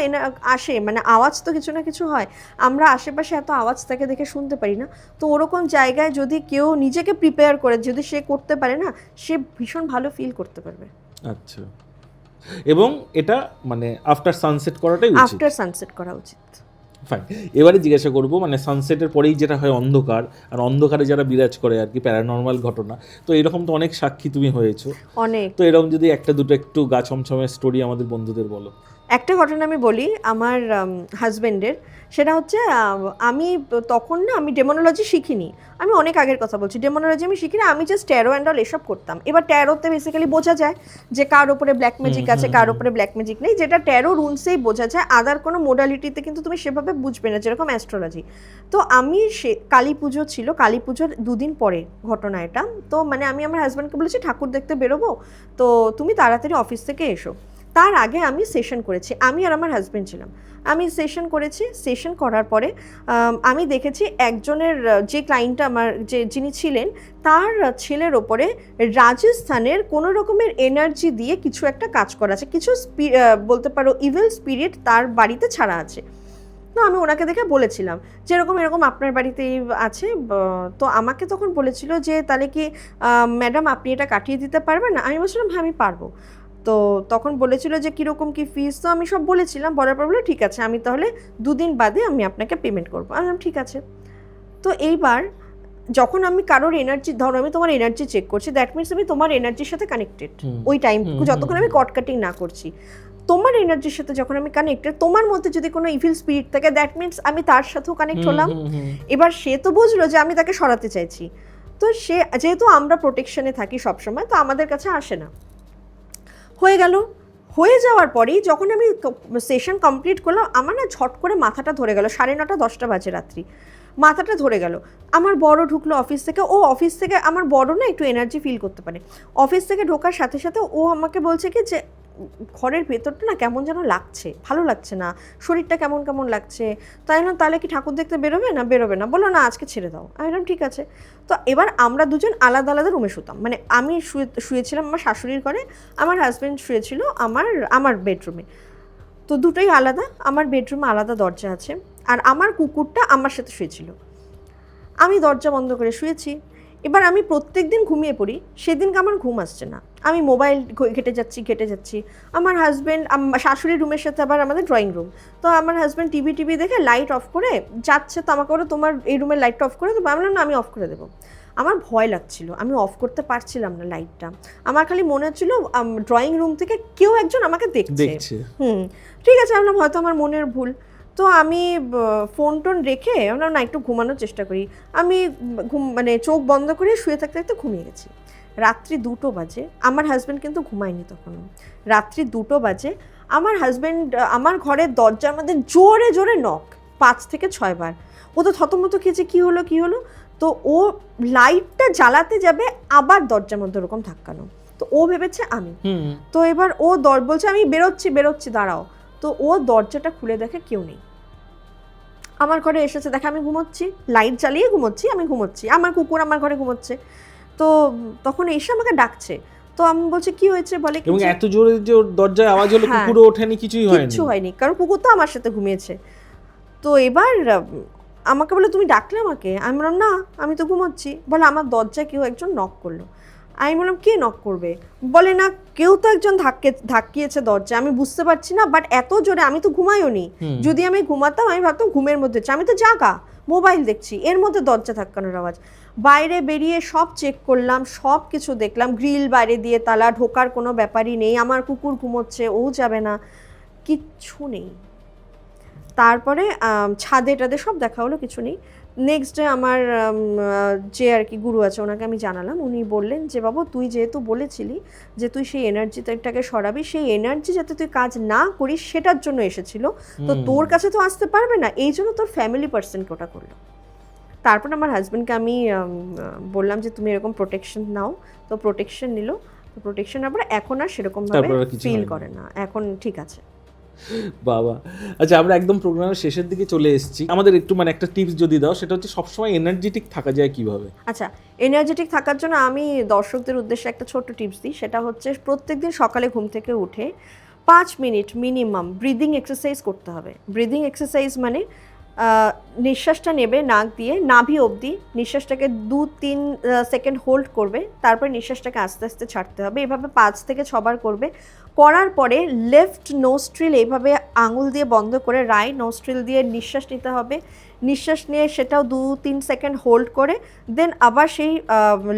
[SPEAKER 1] আসে, মানে আওয়াজ তো কিছু না কিছু হয়। আমরা আশেপাশে এত আওয়াজ থাকে দেখে শুনতে পারি না। তো ওরকম জায়গায় যদি কেউ নিজেকে প্রিপেয়ার করে, যদি সে করতে পারে না, সে ভীষণ ভালো ফিল করতে পারবে।
[SPEAKER 2] আচ্ছা, এবং এটা মানে আফটার সানসেট করাটাই উচিত?
[SPEAKER 1] আফটার সানসেট করা উচিত।
[SPEAKER 2] ফাইন। এবারে জিজ্ঞাসা করবো, মানে সানসেটের পরেই যেটা হয় অন্ধকার, আর অন্ধকারে যারা বিরাজ করে আর কি, প্যারানর্মাল ঘটনা, তো এরকম তো অনেক সাক্ষী তুমি হয়েছো, অনেক। তো এরকম যদি একটা দুটো একটু গা ছমছমের স্টোরি আমাদের বন্ধুদের বলো।
[SPEAKER 1] একটা ঘটনা আমি বলি আমার হাজব্যান্ডের। সেটা হচ্ছে আমি তখন না, আমি ডেমোনোলজি শিখিনি, আমি অনেক আগের কথা বলছি। ডেমোনোলজি আমি শিখিনি, আমি জাস্ট ট্যারো অ্যান্ড অল এসব করতাম। এবার ট্যারোতে বেসিক্যালি বোঝা যায় যে কার ওপরে ব্ল্যাক ম্যাজিক আছে, কার ওপরে ব্ল্যাক ম্যাজিক নেই, যেটা ট্যারো রুলসেই বোঝা যায়। আদার কোনো মোডালিটিতে কিন্তু তুমি সেভাবে বুঝবে না, যেরকম অ্যাস্ট্রোলজি। তো আমি কালী পুজো ছিল, কালী পুজোর 2 দিন পরে ঘটনা এটা। তো মানে আমি আমার হাজব্যান্ডকে বলেছি ঠাকুর দেখতে বেরোবো, তো তুমি তাড়াতাড়ি অফিস থেকে এসো। তার আগে আমি সেশন করেছি, আমি আর আমার হাজব্যান্ড ছিলাম। আমি সেশন করেছি, সেশন করার পরে আমি দেখেছি একজনের, যে ক্লায়েন্টটা আমার যিনি ছিলেন, তার ছেলের ওপরে রাজস্থানের কোনো রকমের এনার্জি দিয়ে কিছু একটা কাজ করা আছে, কিছু বলতে পারো ইভিল স্পিরিট তার বাড়িতে ছাড়া আছে। তো আমি ওনাকে দেখে বলেছিলাম যে এরকম আপনার বাড়িতেই আছে। তো আমাকে তখন বলেছিল যে তাহলে কি ম্যাডাম আপনি এটা কাটিয়ে দিতে পারবেন? আমি বলছিলাম হ্যাঁ আমি পারবো। তো তখন বলেছিল যে কীরকম কী ফিস, তো আমি সব বলেছিলাম, বলার পর বলে ঠিক আছে আমি তাহলে 2 দিন বাদে আমি আপনাকে পেমেন্ট করবো। আমি বললাম ঠিক আছে। তো এইবার যখন আমি কারোর এনার্জি, ধরো আমি তোমার এনার্জি চেক করছি, দ্যাট মিনস আমি তোমার এনার্জির সাথে কানেক্টেড ওই টাইম, যতক্ষণ আমি কট কাটিং না করছি। তোমার এনার্জির সাথে যখন আমি কানেক্টেড, তোমার মধ্যে যদি কোনো ইভিল স্পিরিট থাকে, দ্যাট মিনস আমি তার সাথেও কানেক্ট হলাম। এবার সে তো বুঝলো যে আমি তাকে সরাতে চাইছি, তো সে যেহেতু আমরা প্রোটেকশনে থাকি সবসময়, তো আমাদের কাছে আসে না। হয়ে গেল, হয়ে যাওয়ার পরেই যখন আমি সেশন কমপ্লিট করলাম, আমার না ঝট করে মাথাটা ধরে গেল, 9:30 10টা বাজে রাত্রি, মাথাটা ধরে গেল। আমার বড় ঢুকলো অফিস থেকে, ও অফিস থেকে, আমার বড় না একটু এনার্জি ফিল করতে পারে, অফিস থেকে ঢোকার সাথে সাথে ও আমাকে বলছে কি যে ঘরের ভেতরটা না কেমন যেন লাগছে, ভালো লাগছে না, শরীরটা কেমন কেমন লাগছে। তাই না, তাহলে কি ঠাকুর দেখতে বেরোবে না? বেরোবে না। বললো না আজকে ছেড়ে দাও। আমি বললাম ঠিক আছে। তো এবার আমরা দুজন আলাদা আলাদা রুমে শুতাম, মানে আমি শুয়েছিলাম আমার শাশুড়ির ঘরে, আমার হাজব্যান্ড শুয়েছিল আমার বেডরুমে। তো দুটোই আলাদা, আমার বেডরুমে আলাদা দরজা আছে, আর আমার কুকুরটা আমার সাথে শুয়েছিল। আমি দরজা বন্ধ করে শুয়েছি। এবার আমি প্রত্যেক দিন ঘুমিয়ে পড়ি, সেদিনকে আমার ঘুম আসছে না, আমি মোবাইল ঘেটে যাচ্ছি। আমার হাজব্যান্ড শাশুড়ির রুমের সাথে আবার আমাদের ড্রয়িং রুম, তো আমার হাজব্যান্ড টিভি দেখে লাইট অফ করে যাচ্ছে, তো আমাকে বলে তোমার এই রুমের লাইটটা অফ করে দেবো। আমি বললাম না, আমি অফ করে দেবো। আমার ভয় লাগছিল, আমি অফ করতে পারছিলাম না লাইটটা। আমার খালি মনে হচ্ছিল ড্রয়িং রুম থেকে কেউ একজন আমাকে দেখছে। ঠিক আছে, আমি হয়তো আমার মনের ভুল। তো আমি ফোন টোন রেখে আমরা না একটু ঘুমানোর চেষ্টা করি। আমি মানে চোখ বন্ধ করে শুয়ে থাকতে থাকতে ঘুমিয়ে গেছি। রাত্রি 2টো বাজে, আমার হাজব্যান্ড কিন্তু ঘুমায়নি তখন। রাত্রি 2টো বাজে আমার হাজব্যান্ড আমার ঘরের দরজা আমাদের জোরে জোরে নক 5 থেকে 6 বার। ও তো থতমত খেয়েছে, কি হলো। তো ও লাইটটা জ্বালাতে যাবে, আবার দরজার মধ্যে ওরকম ধাক্কানো। তো ও ভেবেছে আমি। তো এবার ও বলছে আমি বেরোচ্ছি দাঁড়াও। তো ও দরজাটা খুলে দেখে কেউ নেই। আমার ঘরে এসেছে, দেখে আমি ঘুমোচ্ছি, লাইট জ্বালিয়ে আমি ঘুমোচ্ছি, আমার কুকুর আমার ঘরে ঘুমোচ্ছে। তো তখন এসে আমাকে ডাকছে। তো আমি বলছি কি হয়েছে, বলে
[SPEAKER 2] এবং এত জোরে যে দরজায় আওয়াজ হলো, কুকুরও ওঠেনি, কিছু হয়নি,
[SPEAKER 1] কারণ কুকুর তো আমার সাথে ঘুমিয়েছে। তো এবার আমাকে বলে তুমি ডাকলে আমাকে? আমি বললাম না, আমি তো ঘুমোচ্ছি। বলে আমার দরজায় কেউ একজন নক করলো। আমি বললাম কে নক করবে? বলে না, কেউ তো একজন ধাক্কিয়েছে দরজা, আমি বুঝতে পারছি না, বাট এত জোরে, আমি তো ঘুমাইও নি। যদি আমি ঘুমাতাম আমি ভাবতাম ঘুমের মধ্যে, আমি তো জাগা, মোবাইল দেখছি, এর মধ্যে দরজা ধাক্কানোর আওয়াজ। বাইরে বেরিয়ে সব চেক করলাম, সব কিছু দেখলাম, গ্রিল বাইরে দিয়ে তালা, ঢোকার কোনো ব্যাপারই নেই, আমার কুকুর ঘুমোচ্ছে, ও যাবে না, কিচ্ছু নেই। তারপরে ছাদে টাদে সব দেখা হলো, কিছু নেই। নেক্সট ডে আমার যে আর কি গুরু আছে ওনাকে আমি জানালাম। উনি বললেন যে বাবু, তুই যেহেতু বলেছিলি যে তুই সেই এনার্জিটাকে সরাবি, সেই এনার্জি যাতে তুই কাজ না করিস সেটার জন্য এসেছিল, তো তোর কাছে তো আসতে পারবে না, এই জন্য তোর ফ্যামিলি পার্সনকে ওটা করলো। তারপর আমার হাজব্যান্ডকে আমি বললাম যে তুমি এরকম প্রোটেকশন নাও। তো প্রোটেকশন নিল। তো প্রোটেকশন নেওয়ার পর এখন আর সেরকমভাবে ফিল করে না, এখন ঠিক আছে।
[SPEAKER 2] বাবা, আচ্ছা আমরা একদম প্রোগ্রামের শেষের দিকে চলে এসেছি। আমাদের একটু মানে একটা টিপস যদি দাও, সেটা হচ্ছে সবসময় এনার্জেটিক থাকা যায় কিভাবে?
[SPEAKER 1] আচ্ছা, এনার্জেটিক থাকার জন্য আমি দর্শকদের উদ্দেশ্যে একটা ছোট্ট টিপস দিই। সেটা হচ্ছে প্রত্যেকদিন সকালে ঘুম থেকে উঠে 5 মিনিট মিনিমাম ব্রিদিং এক্সারসাইজ করতে হবে। ব্রিদিং এক্সারসাইজ মানে নিঃশ্বাসটা নেবে নাক দিয়ে নাভি অবধি, নিঃশ্বাসটাকে 2-3 সেকেন্ড হোল্ড করবে, তারপর নিঃশ্বাসটাকে আস্তে আস্তে ছাড়তে হবে। এভাবে 5 থেকে 6 বার করবে। করার পরে লেফট নোস্ট্রিল এইভাবে আঙুল দিয়ে বন্ধ করে রাইট নোস্ট্রিল দিয়ে নিঃশ্বাস নিতে হবে। নিঃশ্বাস নিয়ে সেটাও 2-3 সেকেন্ড হোল্ড করে দেন আবার সেই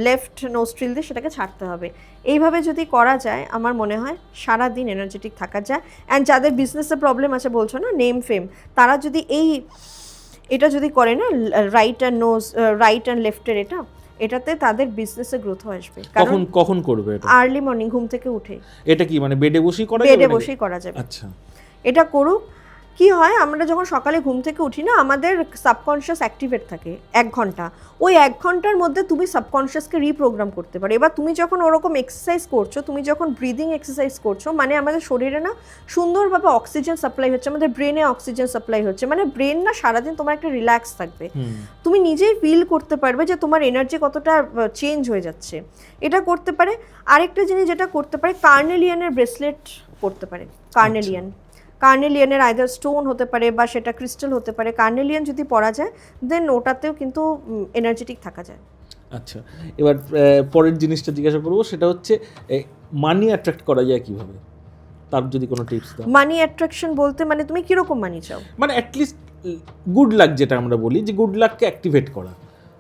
[SPEAKER 1] লেফট নোস্ট্রিল দিয়ে সেটাকে ছাড়তে হবে। এইভাবে যদি করা যায় আমার মনে হয় সারাদিন এনার্জেটিক থাকা যায়। অ্যান্ড যাদের বিজনেসে প্রবলেম আছে বলছো না, নেম ফেম, তারা যদি এটা যদি করে না, রাইট অ্যান্ড লেফটের এটাতে তাদের বিজনেসে গ্রোথ আসবে।
[SPEAKER 2] কখন করবে এটা?
[SPEAKER 1] আর্লি মর্নিং ঘুম থেকে উঠে।
[SPEAKER 2] এটা কি মানে বেডে বসেই করা যাবে?
[SPEAKER 1] বেডে বসেই করা যাবে।
[SPEAKER 2] আচ্ছা,
[SPEAKER 1] এটা করুক। কি হয়, আমরা যখন সকালে ঘুম থেকে উঠি না, আমাদের সাবকনশিয়াস অ্যাক্টিভেট থাকে 1 ঘন্টা। ওই 1 ঘন্টার মধ্যে তুমি সাবকনশিয়াসকে রিপ্রোগ্রাম করতে পারো। এবার তুমি যখন ওরকম এক্সারসাইজ করছো, তুমি যখন ব্রিদিং এক্সারসাইজ করছো, মানে আমাদের শরীরে না সুন্দরভাবে অক্সিজেন সাপ্লাই হচ্ছে, আমাদের ব্রেনে অক্সিজেন সাপ্লাই হচ্ছে, মানে ব্রেন না সারাদিন তোমার একটা রিল্যাক্স থাকবে। তুমি নিজেই ফিল করতে পারবে যে তোমার এনার্জি কতটা চেঞ্জ হয়ে যাচ্ছে। এটা করতে পারে। আরেকটা জিনিস যেটা করতে পারে, কার্নেলিয়ানের ব্রেসলেট করতে পারে। কার্নেলিয়ানের আইদার স্টোন হতে পারে বা সেটা ক্রিস্টাল হতে পারে। কার্নেলিয়ান যদি পরা যায় দেন ওটাতেও কিন্তু এনার্জেটিক থাকা যায়।
[SPEAKER 2] আচ্ছা, এবার পরের জিনিসটা জিজ্ঞাসা করবো, সেটা হচ্ছে মানি অ্যাট্রাক্ট করা যায় কিভাবে, তার যদি কোনো টিপস দাও।
[SPEAKER 1] মানি অ্যাট্রাকশন বলতে মানে তুমি কিরকম মানি চাও?
[SPEAKER 2] মানে অ্যাটলিস্ট গুড লাক, যেটা আমরা বলি যে গুড লাককে অ্যাক্টিভেট করা,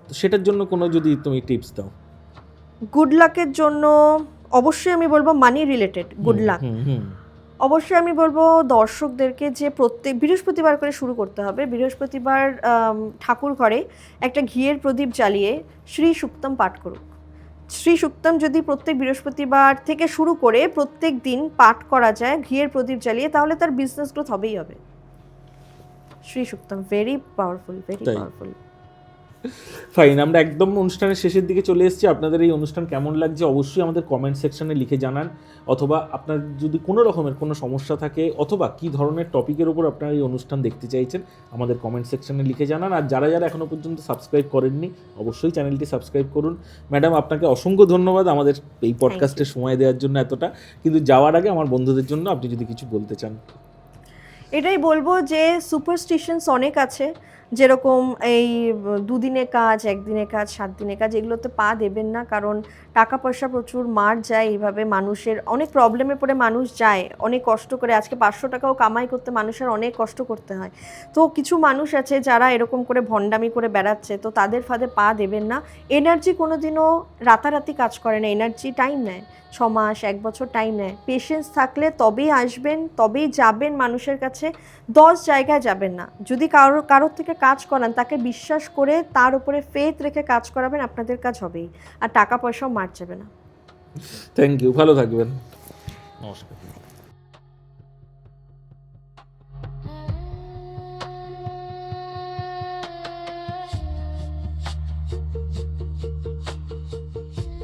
[SPEAKER 2] তো সেটার জন্য কোনো যদি তুমি টিপস দাও।
[SPEAKER 1] গুড লাকের জন্য অবশ্যই আমি বলবো মানি রিলেটেড গুড লাক। অবশ্যই আমি বলবো দর্শকদেরকে যে প্রত্যেক বৃহস্পতিবার করে শুরু করতে হবে। বৃহস্পতিবার ঠাকুর ঘরে একটা ঘিয়ের প্রদীপ জ্বালিয়ে শ্রী সুক্তম পাঠ করুক। শ্রী সুক্তম যদি প্রত্যেক বৃহস্পতিবার থেকে শুরু করে প্রত্যেক দিন পাঠ করা যায় ঘিয়ের প্রদীপ জ্বালিয়ে, তাহলে তার বিজনেস গ্রোথ হবেই হবে। Shri Suktam very powerful, very powerful.
[SPEAKER 2] Fine, আমরা একদম অনুষ্ঠানের শেষের দিকে চলে এসেছি। আপনাদের এই অনুষ্ঠান কেমন লাগছে অবশ্যই আমাদের কমেন্ট সেকশনে লিখে জানান, অথবা আপনার যদি কোনো রকমের কোনো সমস্যা থাকে অথবা কী ধরনের টপিকের উপর আপনারা এই অনুষ্ঠান দেখতে চাইছেন আমাদের কমেন্ট সেকশনে লিখে জানান। আর যারা যারা এখনও পর্যন্ত সাবস্ক্রাইব করেননি অবশ্যই চ্যানেলটি সাবস্ক্রাইব করুন। ম্যাডাম, আপনাকে অসংখ্য ধন্যবাদ আমাদের এই পডকাস্টে সময় দেওয়ার জন্য এতটা। কিন্তু যাওয়ার আগে আমার বন্ধুদের জন্য আপনি যদি কিছু বলতে চান।
[SPEAKER 1] এটাই বলবো যে সুপারস্টিশনস অনেক আছে, যেরকম এই দুদিনে কাজ, একদিনে কাজ, 7 দিনে কাজ, এগুলোতে পা দেবেন না। কারণ টাকা পয়সা প্রচুর মার যায় এইভাবে, মানুষের অনেক প্রবলেমে পড়ে মানুষ যায়, অনেক কষ্ট করে। আজকে 500 টাকাও কামাই করতে মানুষের অনেক কষ্ট করতে হয়। তো কিছু মানুষ আছে যারা এরকম করে ভণ্ডামি করে বেড়াচ্ছে, তো তাদের ফাঁদে পা দেবেন না। এনার্জি কোনোদিনও রাতারাতি কাজ করে না, এনার্জি টাইম নেয়, 6 মাস 1 বছর টাইম নেয়। পেশেন্স থাকলে তবেই আসবেন, তবেই যাবেন মানুষের কাছে, 10 জায়গায় যাবেন না। যদি কারোর থেকে কাজ করান, তাকে বিশ্বাস করে তার উপরে ফেথ রেখে কাজ করাবেন, আপনাদের কাজ হবেই, আর টাকা পয়সাও মার যাবে না।
[SPEAKER 2] থ্যাংক ইউ, ভালো থাকবেন, নমস্কার।